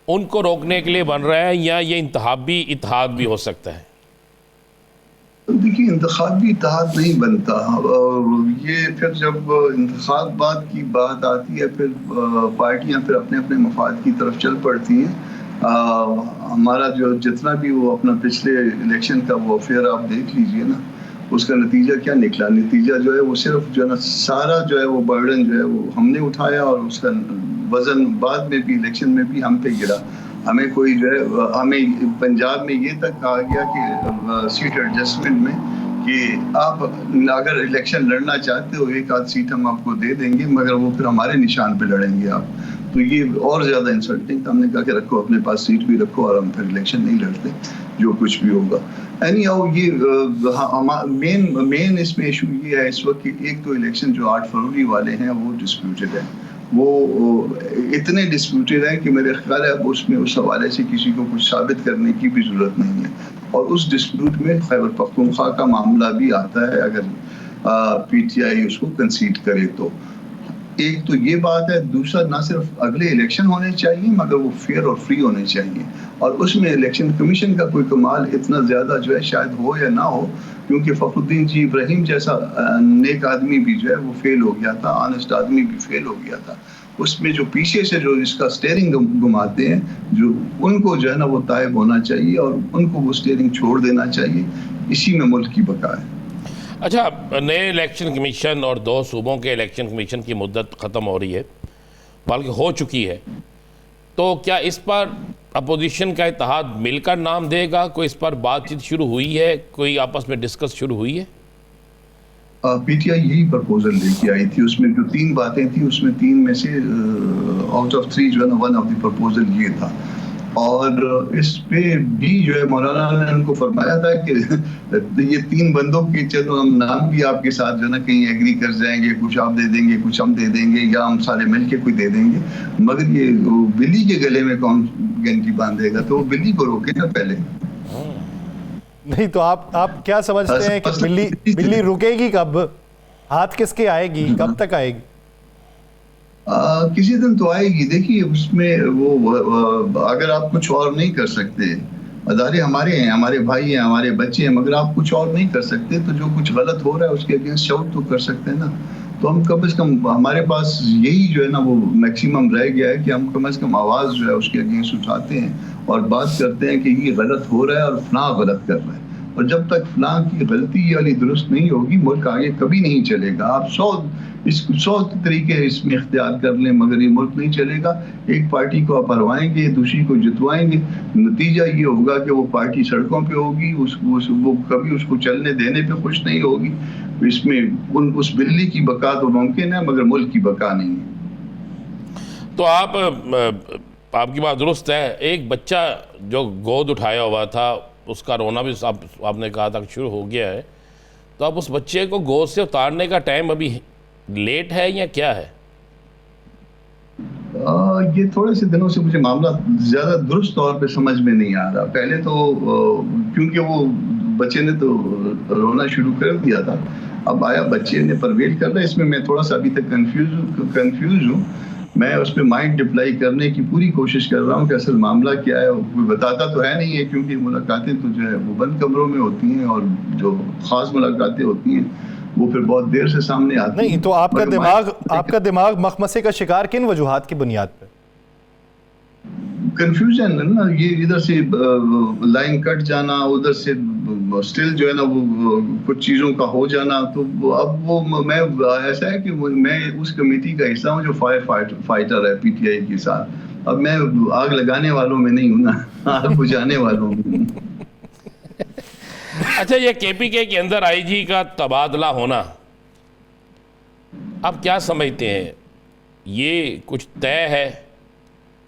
ان کو روکنے کے لیے بن رہا ہے، یا یہ انتخابی اتحاد بھی ہو سکتا ہے؟ دیکھیے انتخابی اتحاد نہیں بنتا، اور یہ پھر جب انتخابات کی بات آتی ہے پھر پارٹیاں پھر اپنے اپنے مفاد کی طرف چل پڑتی ہیں. ہمارا جو جتنا بھی وہ اپنا پچھلے الیکشن کا وہ افیئر آپ دیکھ لیجئے نا، اس کا نتیجہ کیا نکلا. نتیجہ جو ہے وہ صرف جو ہے نا سارا جو ہے وہ برڈن جو ہے وہ ہم نے اٹھایا اور اس کا وزن بعد میں بھی الیکشن میں بھی ہم پہ گرا. ہمیں کوئی جو ہے ہمیں پنجاب میں یہ تک کہا گیا کہ سیٹ ایڈجسٹمنٹ میں کہ آپ اگر الیکشن لڑنا چاہتے ہو 1 آدھ سیٹ ہم آپ کو دے دیں گے مگر وہ پھر ہمارے نشان پہ لڑیں گے آپ. تو یہ اور زیادہ انسلٹنگ تھا. ہم نے کہا کہ رکھو اپنے پاس سیٹ بھی رکھو اور ہم پھر الیکشن نہیں لڑتے جو کچھ بھی ہوگا. یہ مین اس میں ایشو یہ ہے اس وقت کہ ایک تو الیکشن جو 8 فروری والے ہیں وہ ڈسپیوٹڈ ہیں, وہ اتنے ڈسپیوٹڈ ہیں کہ میرے خیال ہے اب اس میں اس حوالے سے کسی کو کچھ ثابت کرنے کی بھی ضرورت نہیں ہے. اور اس ڈسپیوٹ میں خیبر پختونخوا کا معاملہ بھی آتا ہے اگر پی ٹی آئی اس کو کنسیڈ کرے تو. ایک تو یہ بات ہے, دوسرا نہ صرف اگلے الیکشن ہونے چاہیے مگر وہ فیئر اور فری ہونے چاہیے, اور اس میں الیکشن کمیشن کا کوئی کمال اتنا زیادہ جو ہے شاید ہو یا نہ ہو, کیونکہ فخر الدین جی ابراہیم جیسا نیک آدمی بھی جو ہے وہ فیل ہو گیا تھا, آنےسٹ آدمی بھی فیل ہو گیا تھا. اس میں جو پیچھے سے جو اس کا سٹیئرنگ گھماتے ہیں جو ان کو جو ہے نا وہ تائب ہونا چاہیے اور ان کو وہ سٹیئرنگ چھوڑ دینا چاہیے. اسی میں ملک کی بقا ہے. اچھا, نئے الیکشن کمیشن اور 2 صوبوں کے الیکشن کمیشن کی مدت ختم ہو رہی ہے, بلکہ ہو چکی ہے, تو کیا اس پر اپوزیشن کا اتحاد مل کر نام دے گا؟ کوئی اس پر بات چیت شروع ہوئی ہے, کوئی آپس میں ڈسکس شروع ہوئی ہے؟ پی ٹی آئی یہی پرپوزل لے کے آئی تھی. اس میں جو 3 باتیں تھیں اس میں 3 میں سے آؤٹ آف 3 جو ہے نا 1 آف دی پرپوزل یہ تھا. اور اس پہ بھی جو ہے مولانا نے ان کو فرمایا تھا کہ یہ 3 بندوں کے چلو ہم نام بھی آپ کے ساتھ جو ہے نا کہیں ایگری کر جائیں گے, کچھ آپ دے دیں گے کچھ ہم دے دیں گے یا ہم سارے مل کے کوئی دے دیں گے, مگر یہ بلی کے گلے میں کون گھنٹی باندھے گا, تو وہ بلی کو روکے نا پہلے. نہیں تو آپ کیا سمجھتے ہیں کہ بلی رکے گی کب؟ ہاتھ کس کے آئے گی, کب تک آئے گی؟ کسی دن تو آئے گی. دیکھیے اس میں وہ اگر آپ کچھ اور نہیں کر سکتے, ادارے ہمارے ہیں, ہمارے بھائی ہیں, ہمارے بچے ہیں, مگر آپ کچھ اور نہیں کر سکتے تو جو کچھ غلط ہو رہا ہے اس کے اگینسٹ شاؤٹ تو کر سکتے ہیں نا. تو ہم کم از کم ہمارے پاس یہی جو ہے نا وہ میکسیمم رہ گیا ہے کہ ہم کم از کم آواز جو ہے اس کے اگینسٹ اٹھاتے ہیں اور بات کرتے ہیں کہ یہ غلط ہو رہا ہے اور فلاں غلط کر رہا ہے. اور جب تک فلاں کی غلطی والی درست نہیں ہوگی ملک آگے کبھی نہیں چلے گا. آپ 100 طریقے اس میں اختیار کر لیں مگر یہ ملک نہیں چلے گا. ایک پارٹی کو آپ ہروائیں گے, دوسری کو جتوائیں گے, نتیجہ یہ ہوگا کہ وہ پارٹی سڑکوں پہ ہوگی, وہ کبھی اس کو چلنے دینے پہ خوش نہیں ہوگی. اس میں اس بلی کی بقا تو ممکن ہے مگر ملک کی بقا نہیں ہے. تو آپ کی بات درست ہے. ایک بچہ جو گود اٹھایا ہوا تھا اس کا رونا بھی آپ نے کہا تھا کہ شروع ہو گیا ہے, تو اب اس بچے کو گود سے اتارنے کا ٹائم ابھی لیٹ ہے یا کیا ہے؟ یہ تھوڑے سے دنوں سے مجھے معاملہ زیادہ درست طور پہ سمجھ میں نہیں آ رہا. پہلے تو کیونکہ وہ بچے نے تو رونا شروع کر دیا تھا, اب آیا بچے نے پرویل کر رہا ہے. اس میں تھوڑا سا ابھی تک کنفیوز ہوں. میں اس پہ مائنڈ اپلائی کرنے کی پوری کوشش کر رہا ہوں کہ اصل معاملہ کیا ہے. کوئی بتاتا تو ہے نہیں ہے کیونکہ ملاقاتیں تو جو ہے وہ بند کمروں میں ہوتی ہیں اور جو خاص ملاقاتیں ہوتی ہیں وہ پھر بہت دیر سے سامنے آتی ہیں. نہیں تو آپ کا دماغ مخمصے کا شکار کن وجوہات کی بنیاد پہ؟ کنفیوژن ہے نا, یہ ادھر سے لائن کٹ جانا, ادھر سے سٹل جو ہے نا وہ کچھ چیزوں کا ہو جانا. تو اب وہ میں ایسا ہے کہ میں اس کمیٹی کا حصہ ہوں جو فائر فائٹر ہے پی ٹی آئی کے ساتھ. اب میں آگ لگانے والوں میں نہیں ہوں نا, آگ بجھانے والوں میں ہوں. اچھا, یہ کے پی کے اندر آئی جی کا تبادلہ ہونا آپ کیا سمجھتے ہیں؟ یہ کچھ طے ہے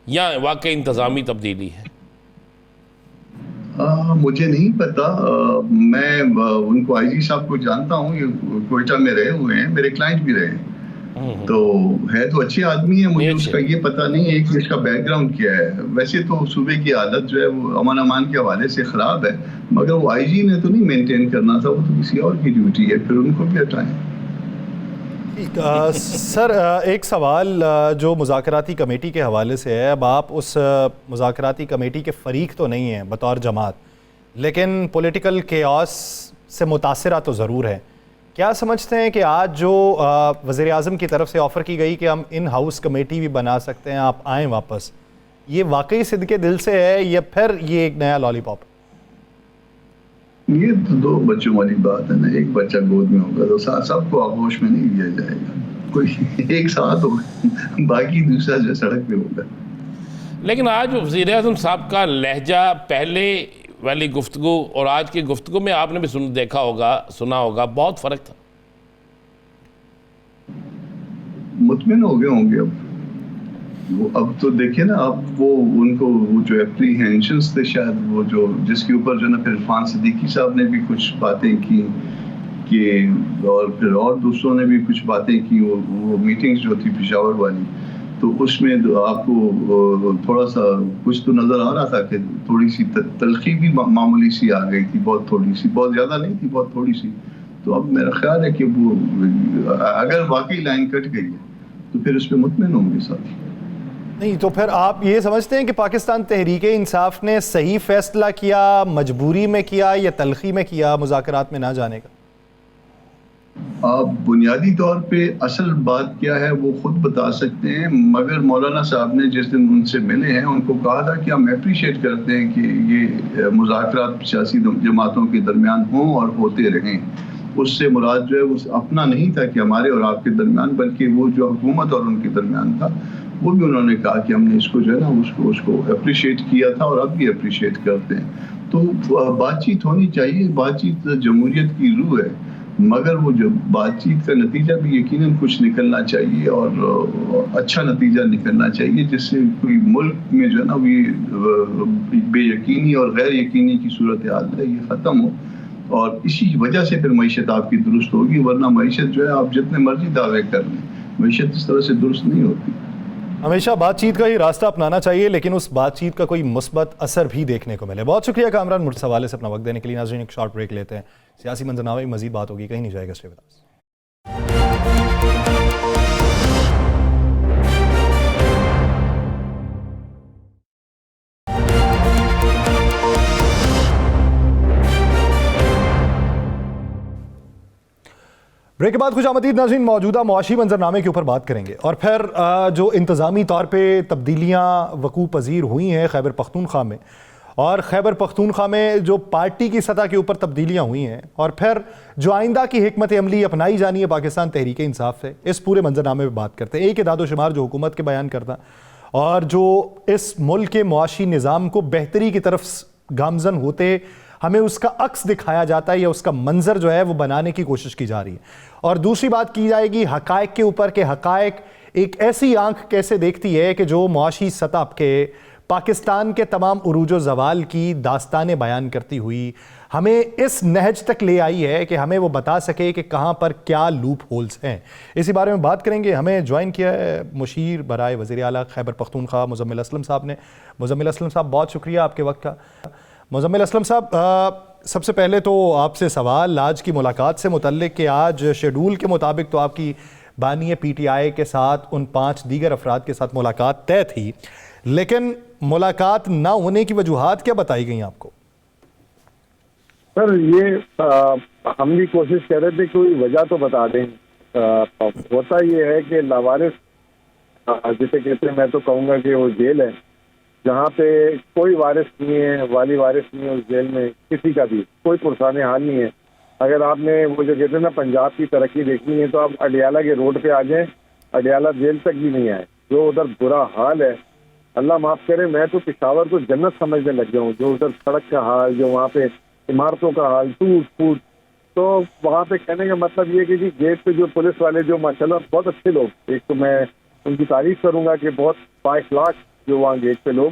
یا واقعی انتظامی تبدیلی ہے؟ مجھے نہیں پتا. میں ان کو آئی جی صاحب کو جانتا ہوں, یہ کوئٹہ میں رہے ہوئے ہیں, میرے کلائنٹ بھی رہے, تو ہے تو اچھے آدمی ہیں. مجھے اس کا یہ پتا نہیں ہے کہ اس کا بیک گراؤنڈ کیا ہے. ویسے تو صوبے کی عادت جو ہے وہ امن امان کے حوالے سے خراب ہے, مگر وہ آئی جی نے تو نہیں مینٹین کرنا تھا, وہ تو کسی اور کی ڈیوٹی ہے, پھر ان کو بھی ہٹائیں. سر ایک سوال جو مذاکراتی کمیٹی کے حوالے سے ہے. اب آپ اس مذاکراتی کمیٹی کے فریق تو نہیں ہیں بطور جماعت, لیکن پولیٹیکل کیاس سے متاثرہ تو ضرور ہے. کیا سمجھتے ہیں کہ آج جو وزیر اعظم کی طرف سے آفر کی گئی کہ ہم ان ہاؤس کمیٹی بھی بنا سکتے ہیں, آپ آئیں واپس, یہ واقعی صدقے دل سے ہے یا پھر یہ ایک نیا لالی پاپ؟ یہ تو 2 بچوں والی بات ہے نا. ایک بچہ گود میں ہوگا تو سب کو آغوش میں نہیں لیا جائے گا, کوئی ایک ساتھ ہوگا, باقی دوسرا جو سڑک پہ ہوگا. لیکن آج وزیر اعظم صاحب کا لہجہ پہلے والی گفتگو اور آج کی گفتگو میں آپ نے بھی دیکھا ہوگا، سنا ہوگا، بہت فرق تھا۔ مطمئن ہو گئے ہوں گے اب تو دیکھیں نا، اب وہ ان کو وہ جو اپریہینشنز تھے شاید، وہ جو جس کے اوپر جو نا پھر عرفان صدیقی صاحب نے بھی کچھ باتیں کی کہ اور پھر اور دوسروں نے بھی کچھ باتیں کی، وہ میٹنگز جو تھی پشاور والی، تو اس میں آپ کو تھوڑا سا کچھ تو نظر آ رہا تھا کہ تھوڑی سی تلخی بھی معمولی سی آ گئی تھی، بہت تھوڑی سی، بہت زیادہ نہیں تھی، بہت تھوڑی سی۔ تو اب میرا خیال ہے کہ وہ اگر واقعی لائن کٹ گئی ہے تو پھر اس پہ مطمئن ہوں گے ساتھ۔ نہیں تو پھر آپ یہ سمجھتے ہیں کہ پاکستان تحریک انصاف نے صحیح فیصلہ کیا، مجبوری میں کیا یا تلخی میں کیا مذاکرات میں نہ جانے کا؟ آپ بنیادی طور پہ اصل بات کیا ہے وہ خود بتا سکتے ہیں، مگر مولانا صاحب نے جس دن ان سے ملے ہیں ان کو کہا تھا کہ ہم اپریشیٹ کرتے ہیں کہ یہ مذاکرات سیاسی جماعتوں کے درمیان ہوں اور ہوتے رہیں۔ اس سے مراد جو ہے وہ اپنا نہیں تھا کہ ہمارے اور آپ کے درمیان، بلکہ وہ جو حکومت اور ان کے درمیان تھا، وہ بھی انہوں نے کہا کہ ہم نے اس کو جو ہے نا اس کو اپریشیٹ کیا تھا اور اب بھی اپریشیٹ کرتے ہیں۔ تو بات چیت ہونی چاہیے، بات چیت جمہوریت کی روح ہے، مگر وہ جو بات چیت کا نتیجہ بھی یقیناً کچھ نکلنا چاہیے اور اچھا نتیجہ نکلنا چاہیے، جس سے کوئی ملک میں جو ہے نا یہ بے یقینی اور غیر یقینی کی صورتحال ہے یہ ختم ہو، اور اسی وجہ سے پھر معیشت آپ کی درست ہوگی، ورنہ معیشت جو ہے آپ جتنے مرضی دعوے کر لیں، معیشت اس طرح سے درست نہیں ہوتی۔ ہمیشہ بات چیت کا ہی راستہ اپنانا چاہیے، لیکن اس بات چیت کا کوئی مثبت اثر بھی دیکھنے کو ملے۔ بہت شکریہ کامران مرتضی حوالے سے اپنا وقت دینے کے لیے۔ ناظرین ایک شارٹ بریک لیتے ہیں، سیاسی منظرنامے میں مزید بات ہوگی، کہیں نہیں جائے گا، اسٹے ود اس۔ بریک کے بعد خوش آمدید ناظرین، موجودہ معاشی منظرنامے کے اوپر بات کریں گے، اور پھر جو انتظامی طور پہ تبدیلیاں وقوع پذیر ہوئی ہیں خیبر پختونخوا میں، اور خیبر پختونخوا میں جو پارٹی کی سطح کے اوپر تبدیلیاں ہوئی ہیں، اور پھر جو آئندہ کی حکمت عملی اپنائی جانی ہے پاکستان تحریک انصاف سے، اس پورے منظرنامے میں بات کرتے ہیں۔ ایک اعداد و شمار جو حکومت کے بیان کرتا اور جو اس ملک کے معاشی نظام کو بہتری کی طرف گامزن ہوتے ہمیں اس کا عکس دکھایا جاتا ہے یا اس کا منظر جو ہے وہ بنانے کی کوشش کی جا رہی ہے، اور دوسری بات کی جائے گی حقائق کے اوپر کہ حقائق ایک ایسی آنکھ کیسے دیکھتی ہے کہ جو معاشی سطح کے پاکستان کے تمام عروج و زوال کی داستانیں بیان کرتی ہوئی ہمیں اس نہج تک لے آئی ہے کہ ہمیں وہ بتا سکے کہ کہاں پر کیا لوپ ہولز ہیں۔ اسی بارے میں بات کریں گے۔ ہمیں جوائن کیا ہے مشیر برائے وزیر اعلیٰ خیبر پختونخوا مزمل اسلم صاحب نے۔ مزمل اسلم صاحب بہت شکریہ آپ کے وقت کا۔ مزمل اسلم صاحب، سب سے پہلے تو آپ سے سوال آج کی ملاقات سے متعلق کہ آج شیڈول کے مطابق تو آپ کی بانی پی ٹی آئی کے ساتھ ان 5 دیگر افراد کے ساتھ ملاقات طے تھی، لیکن ملاقات نہ ہونے کی وجوہات کیا بتائی گئیں آپ کو؟ سر یہ ہم بھی کوشش کر رہے تھے کوئی وجہ تو بتا دیں۔ ہوتا یہ ہے کہ لاوارث جسے کہتے ہیں، میں تو کہوں گا کہ وہ جیل ہے جہاں پہ کوئی وارث نہیں ہے، والی وارث نہیں ہے، اس جیل میں کسی کا بھی کوئی پرسان حال نہیں ہے۔ اگر آپ نے وہ جو کہتے ہیں نا پنجاب کی ترقی دیکھنی ہے تو آپ اڈیالہ کے روڈ پہ آ جائیں، اڈیالہ جیل تک بھی نہیں آئے، جو ادھر برا حال ہے۔ اللہ معاف کرے، میں تو پشاور کو جنت سمجھنے لگ گیا ہوں، جو ادھر سڑک کا حال، جو وہاں پہ عمارتوں کا حال، ٹوٹ پھوٹ۔ تو وہاں پہ کہنے کا مطلب یہ کہ جی گیٹ پہ جو پولیس والے جو ماشاءاللہ بہت اچھے لوگ، ایک تو میں ان کی تعریف کروں گا کہ بہت 5 لاکھ جو وہاں گیٹ پہ لوگ،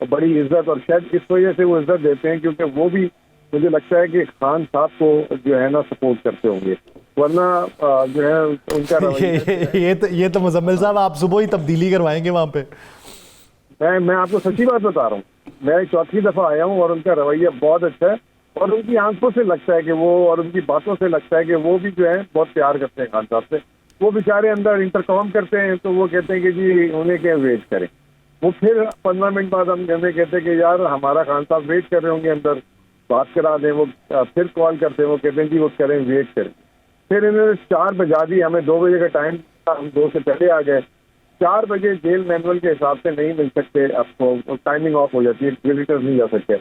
اور بڑی عزت، اور شاید اس وجہ سے وہ عزت دیتے ہیں کیونکہ وہ بھی مجھے لگتا ہے کہ خان صاحب کو جو ہے نا سپورٹ کرتے ہوں گے، ورنہ جو ہے ان کا یہ تو مزمل صاحب آپ صبح ہی تبدیلی کروائیں گے وہاں پہ۔ میں آپ کو سچی بات بتا رہا ہوں، میں 4تھی دفعہ آیا ہوں اور ان کا رویہ بہت اچھا ہے، اور ان کی آنکھوں سے لگتا ہے کہ وہ، اور ان کی باتوں سے لگتا ہے کہ وہ بھی جو ہے بہت پیار کرتے ہیں خان صاحب سے۔ وہ بیچارے اندر انٹرکام کرتے ہیں تو وہ کہتے ہیں کہ جی انہیں کیا ویٹ کریں، وہ پھر 15 منٹ بعد ہم ہمیں کہتے ہیں کہ یار ہمارا خان صاحب ویٹ کر رہے ہوں گے اندر، بات کرا دیں۔ وہ پھر کال کرتے ہیں، وہ کہتے ہیں جی وہ کریں، ویٹ کریں۔ پھر انہوں نے 4 بجا دی، ہمیں 2 بجے کا ٹائم تھا، ہم 2 سے پہلے آ گئے۔ 4 بجے جیل مینول کے حساب سے نہیں مل سکتے، آپ کو ٹائمنگ آف ہو جاتی ہے، وزٹر نہیں جا سکتے۔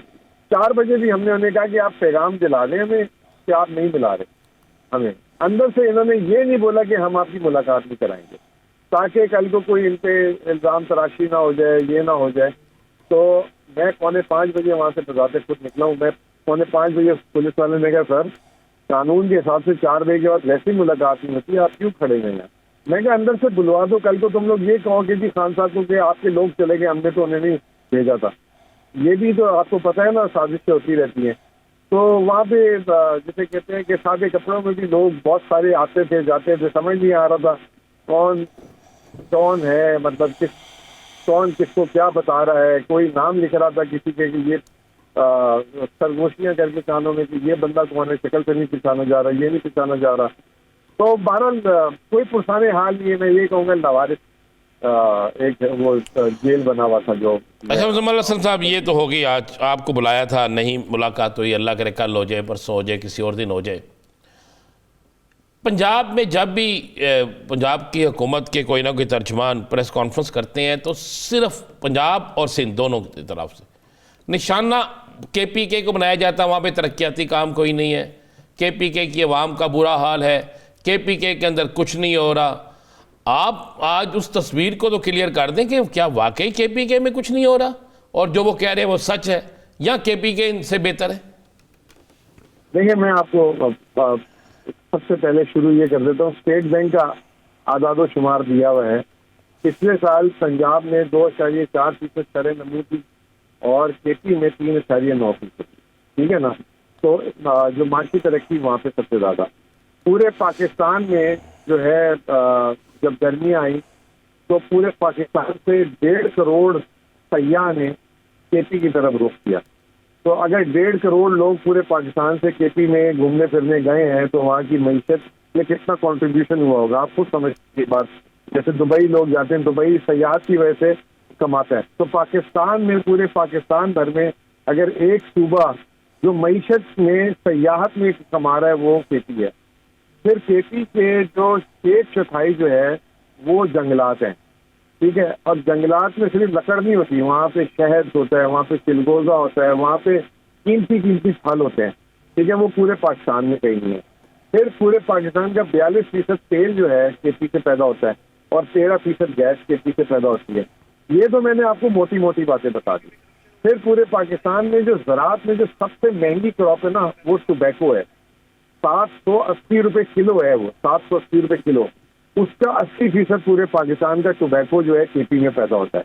4 بجے بھی ہم نے انہیں کہا کہ آپ پیغام دلا دیں ہمیں کہ آپ نہیں ملا رہے ہمیں۔ اندر سے انہوں نے یہ نہیں بولا کہ ہم آپ کی ملاقات نہیں کرائیں گے، تاکہ کل کو کوئی ان پہ الزام تراشی نہ ہو جائے، یہ نہ ہو جائے۔ تو میں 4:45 بجے وہاں سے بذات خود نکلا ہوں. میں 4:45 بجے پولیس والے نے کہا سر قانون کے حساب سے 4 بجے کے بعد ویسی ملاقات نہیں ہوتی, آپ کیوں کھڑے ہیں یہاں؟ میں کہا اندر سے بلوا دو, کل کو تم لوگ یہ کہو کہ جی خان صاحب کو کہ آپ کے لوگ چلے گئے, ہم نے تو انہیں نہیں بھیجا تھا. یہ بھی تو آپ کو پتہ ہے نا, سازشیں ہوتی رہتی ہیں. تو وہاں پہ جسے کہتے ہیں کہ سادے کپڑوں میں بھی لوگ بہت سارے آتے تھے جاتے تھے, سمجھ نہیں آ رہا تھا کون ہے, مطلب کون کس کو کیا بتا رہا ہے. کوئی نام لکھ رہا تھا کسی کے کہ یہ سرگوشیاں کر کے کانوں میں کہ یہ بندہ کون ہے, شکل سے نہیں پہچانا جا رہا, یہ نہیں پہچانا جا رہا. تو بہرحال کوئی پرسان حال نہیں ہے. میں یہ کہوں گا لاوارث ایک وہ جیل بنا ہوا تھا جو. اچھا مزمل حسن صاحب, یہ تو ہوگی آج آپ کو بلایا تھا, نہیں ملاقات ہوئی, اللہ کرے کل ہو جائے, پرسوں ہو جائے, کسی اور دن ہو جائے. پنجاب میں جب بھی پنجاب کی حکومت کے کوئی نہ کوئی ترجمان پریس کانفرنس کرتے ہیں تو صرف پنجاب اور سندھ دونوں کی طرف سے نشانہ کے پی کے کو بنایا جاتا ہے. وہاں پہ ترقیاتی کام کوئی نہیں ہے, کے پی کے کی عوام کا برا حال ہے, کے پی کے اندر کچھ نہیں ہو رہا. آپ آج اس تصویر کو تو کلیئر کر دیں کہ کیا واقعی کے پی کے میں کچھ نہیں ہو رہا, اور جو وہ کہہ رہے ہیں وہ سچ ہے, یا کے پی کے ان سے بہتر ہے؟ دیکھیں میں آپ کو سب سے پہلے شروع یہ کر دیتا ہوں. اسٹیٹ بینک کا اعداد و شمار دیا ہوا ہے. پچھلے سال پنجاب میں 2.4% شرح نمو تھی اور کے پی میں 3.9%. ٹھیک ہے نا. تو جو معاشی ترقی وہاں پہ سب سے زیادہ. پورے پاکستان میں جو ہے جب گرمیاں آئیں تو پورے پاکستان سے 1.5 کروڑ سیاح نے کے پی کی طرف رخ کیا. تو اگر 1.5 کروڑ لوگ پورے پاکستان سے کے پی میں گھومنے پھرنے گئے ہیں تو وہاں کی معیشت میں کتنا کنٹریبیوشن ہوا ہوگا, آپ خود سمجھتے بات. جیسے دبئی لوگ جاتے ہیں, دبئی سیاحت کی وجہ سے کماتا ہے. تو پاکستان میں پورے پاکستان بھر میں اگر ایک صوبہ جو معیشت میں سیاحت میں کما رہا ہے وہ کے پی ہے. پھر کے پی کے جو 1/4 جو ہے وہ جنگلات ہیں. ٹھیک ہے. اور جنگلات میں صرف لکڑ نہیں ہوتی, وہاں پہ شہد ہوتا ہے, وہاں پہ چلگوزہ ہوتا ہے, وہاں پہ قیمتی پھل ہوتے ہیں. ٹھیک ہے. وہ پورے پاکستان میں کہیں نہیں ہے. پھر پورے پاکستان کا 42% تیل جو ہے کے پی سے پیدا ہوتا ہے اور 13% گیس کے پی سے پیدا ہوتی ہے. یہ تو میں نے آپ کو موٹی موٹی باتیں بتا دی. پھر پورے پاکستان میں جو زراعت میں جو سب سے مہنگی کراپ ہے نا وہ ٹوبیکو ہے. 780 روپے کلو ہے, وہ 780 روپے کلو. اس کا 80% پورے پاکستان کا ٹوبیکو جو ہے کے پی میں پیدا ہوتا ہے.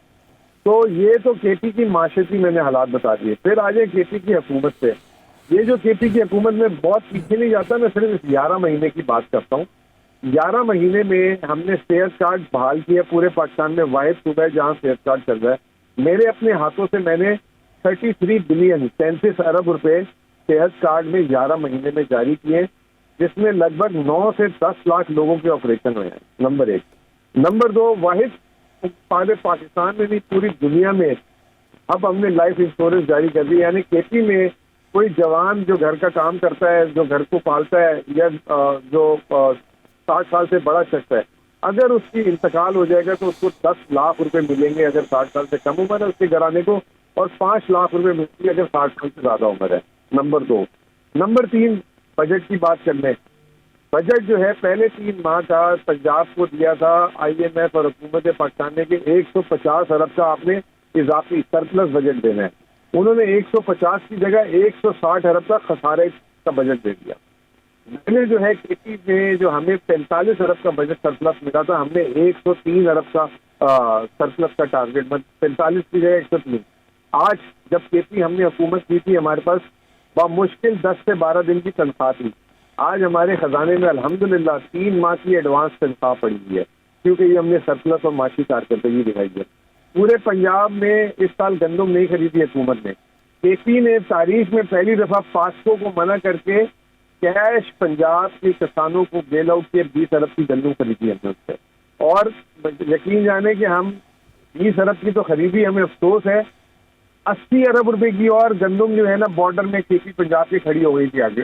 تو یہ تو کے پی کی معاشرتی میں نے حالات بتا دیے. پھر آ جائے کے پی کی حکومت سے. یہ جو کے پی کی حکومت میں بہت پیچھے نہیں جاتا, میں صرف 11 مہینے کی بات کرتا ہوں. 11 مہینے میں ہم نے صحت کارڈ بحال کیا. پورے پاکستان میں واحد صوبہ ہے جہاں صحت کارڈ چل رہا ہے. میرے اپنے ہاتھوں سے میں نے 33 بلین 33 ارب روپے صحت کارڈ میں 11 مہینے میں جاری کیے, جس میں لگ بھگ 9 سے 10 لاکھ لوگوں کے آپریشن ہوئے ہیں. نمبر 1. نمبر 2, واحد پاکستان میں بھی پوری دنیا میں اب ہم نے لائف انشورنس جاری کر دی. یعنی کے پی میں کوئی جوان جو گھر کا کام کرتا ہے, جو گھر کو پالتا ہے, یا جو 60 سال سے بڑا شخص ہے, اگر اس کی انتقال ہو جائے گا تو اس کو 10 لاکھ روپے ملیں گے اگر 60 سال سے کم عمر ہے اس کے گھرانے کو, اور 5 لاکھ روپے ملیں گے اگر 60 سال سے زیادہ عمر ہے. نمبر 2. نمبر 3, بجٹ کی بات کرنے. بجٹ جو ہے پہلے 3 ماہ کا پنجاب کو دیا تھا آئی ایم ایف اور حکومت پاکستان نے کہ 150 ارب کا آپ نے اضافی سرپلس بجٹ دینا ہے. انہوں نے 150 کی جگہ 160 ارب کا خسارے کا بجٹ دے دیا. میں نے جو ہے کے پی میں جو ہمیں 45 ارب کا بجٹ سرپلس ملا تھا, ہم نے 103 ارب کا سرپلس کا ٹارگیٹ, 45 کی جگہ 103. آج جب کے پی ہم نے حکومت کی تھی ہمارے پاس بمشکل 10 سے 12 دن کی تنخواہ تھی. آج ہمارے خزانے میں الحمدللہ 3 ماہ کی ایڈوانس تنخواہ پڑی ہوئی ہے, کیونکہ یہ ہم نے سرپلس اور معاشی کارکردگی دکھائی ہے. پورے پنجاب میں اس سال گندم نہیں خریدی حکومت نے. کے پی نے تاریخ میں پہلی دفعہ پاسکو کو منع کر کے کیش پنجاب کے کسانوں کو بیل آؤٹ کے 20 ارب کی گندم خریدی ہم نے اس سے. اور یقین جانے کہ ہم 20 ارب کی تو خریدی, ہمیں افسوس ہے 80 ارب روپے کی اور گندم جو ہے نا بارڈر میں کے پی پنجاب کی کھڑی ہو گئی تھی آگے.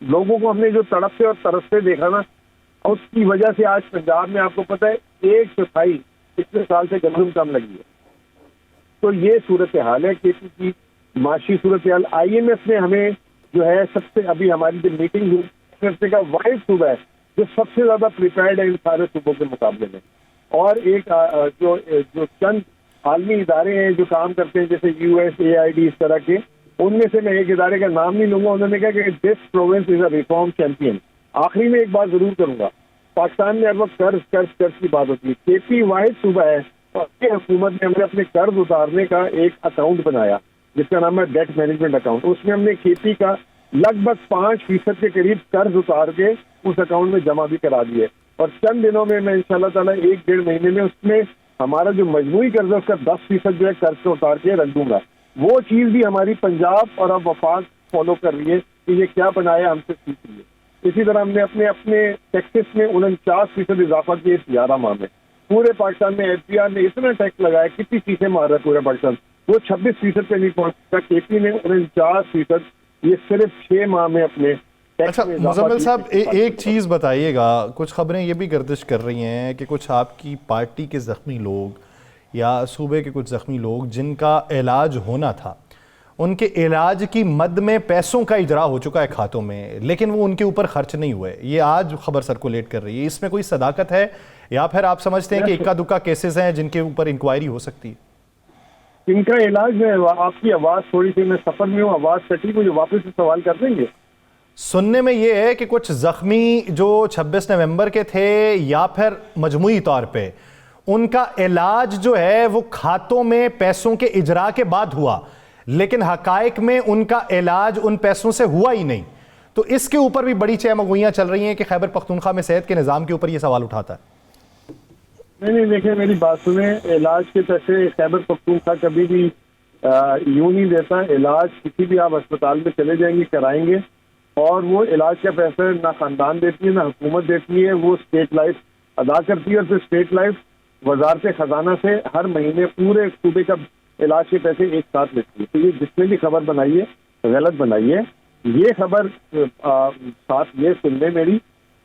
لوگوں کو ہم نے جو تڑپتے اور ترستے دیکھا نا, اس کی وجہ سے آج پنجاب میں آپ کو پتہ ہے 1/4 پچھلے سال سے گندم کم لگی ہے. تو یہ صورتحال ہے کے پی کی معاشی صورتحال. آئی ایم ایف نے ہمیں جو ہے سب سے ابھی ہماری جو میٹنگ ہوئی کا واحد صوبہ ہے جو سب سے زیادہ پریپیئرڈ ہے ان سارے صوبوں کے مقابلے میں. اور ایک جو چند عالمی ادارے ہیں جو کام کرتے ہیں جیسے USAID اس طرح کے, ان میں سے میں ایک ادارے کا نام نہیں لوں گا. انہوں نے کہا کہ دس پروونس از اے ریفارم چیمپئن. آخری میں ایک بات ضرور کروں گا, پاکستان میں ہر وقت قرض کی بات ہوتی ہے. KP واحد صوبہ ہے اور حکومت نے ہم نے اپنے قرض اتارنے کا ایک اکاؤنٹ بنایا جس کا نام ہے ڈیٹ مینجمنٹ اکاؤنٹ. اس میں ہم نے KP کا لگ بھگ 5% کے قریب قرض اتار کے اس اکاؤنٹ میں جمع بھی کرا دیے, اور چند دنوں میں انشاءاللہ تعالیٰ 1-1.5 مہینے میں اس میں ہمارا جو مجموعی قرض ہے اس کا 10% جو ہے قرض سے اتار کے رکھ دوں گا. وہ چیز بھی ہماری پنجاب اور اب وفاق فالو کر رہی ہے کہ یہ کیا بنایا ہم سے سیکھ رہی ہے. اسی طرح ہم نے اپنے ٹیکسز میں 49% اضافہ کیا 11 ماہ میں. پورے پاکستان میں FBR نے اتنا ٹیکس لگایا, کتنی چیزیں مار رہا ہے پورے پاکستان, وہ 26% پہ نہیں پہنچا. KP نے 49%, یہ صرف 6 ماہ میں اپنے. اچھا مزمل صاحب ایک چیز بتائیے گا, کچھ خبریں یہ بھی گردش کر رہی ہیں کہ کچھ آپ کی پارٹی کے زخمی لوگ یا صوبے کے کچھ زخمی لوگ جن کا علاج ہونا تھا, ان کے علاج کی مد میں پیسوں کا اجرا ہو چکا ہے کھاتوں میں, لیکن وہ ان کے اوپر خرچ نہیں ہوئے. یہ آج خبر سرکولیٹ کر رہی ہے. اس میں کوئی صداقت ہے یا پھر آپ سمجھتے ہیں کہ اکا دکا کیسز ہیں جن کے اوپر انکوائری ہو سکتی ہے؟ ان کا علاج ہے. آپ کی آواز تھوڑی سی, میں سفر میں ہوں, آواز کٹی, مجھے واپس سے سوال کر دیں گے؟ سننے میں یہ ہے کہ کچھ زخمی جو 26 نومبر کے تھے یا پھر مجموعی طور پہ ان کا علاج جو ہے وہ کھاتوں میں پیسوں کے اجرا کے بعد ہوا, لیکن حقائق میں ان کا علاج ان پیسوں سے ہوا ہی نہیں. تو اس کے اوپر بھی بڑی چہمگوئیاں چل رہی ہیں کہ خیبر پختونخوا میں صحت کے نظام کے اوپر یہ سوال اٹھاتا ہے. نہیں دیکھیں میری بات سنیں, علاج کے پیسے خیبر پختونخوا کبھی بھی یوں نہیں دیتا. علاج کسی بھی آپ اسپتال میں چلے جائیں گے کرائیں گے, اور وہ علاج کا پیسہ نہ خاندان دیتی ہے نہ حکومت دیتی ہے, وہ اسٹیٹ لائف ادا کرتی ہے. اور پھر اسٹیٹ لائف وزارت خزانہ سے ہر مہینے پورے صوبے کا علاج کے پیسے ایک ساتھ لیتی ہے. تو یہ جس نے بھی خبر بنائی ہے غلط بنائی ہے. یہ خبر ساتھ یہ سننے میری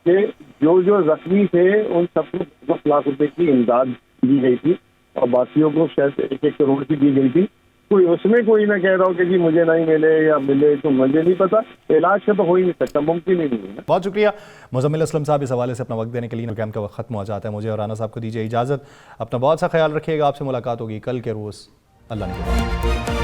کہ جو زخمی تھے ان سب کو 10 لاکھ روپے کی امداد دی گئی تھی اور باقیوں کو شاید 1 کروڑ کی دی گئی تھی. کوئی اس میں کوئی نہ کہہ رہا ہو کہ جی مجھے نہیں ملے یا ملے, تو مجھے نہیں پتا. علاج سے تو ہو ہی نہیں سکتا, ممکن ہی نہیں ہے. بہت شکریہ مزمل اسلم صاحب اس حوالے سے اپنا وقت دینے کے لیے. پروگرام کا وقت ختم ہو جاتا ہے. مجھے اور رانا صاحب کو دیجیے اجازت. اپنا بہت سا خیال رکھیے گا. آپ سے ملاقات ہوگی کل کے روز. اللہ نے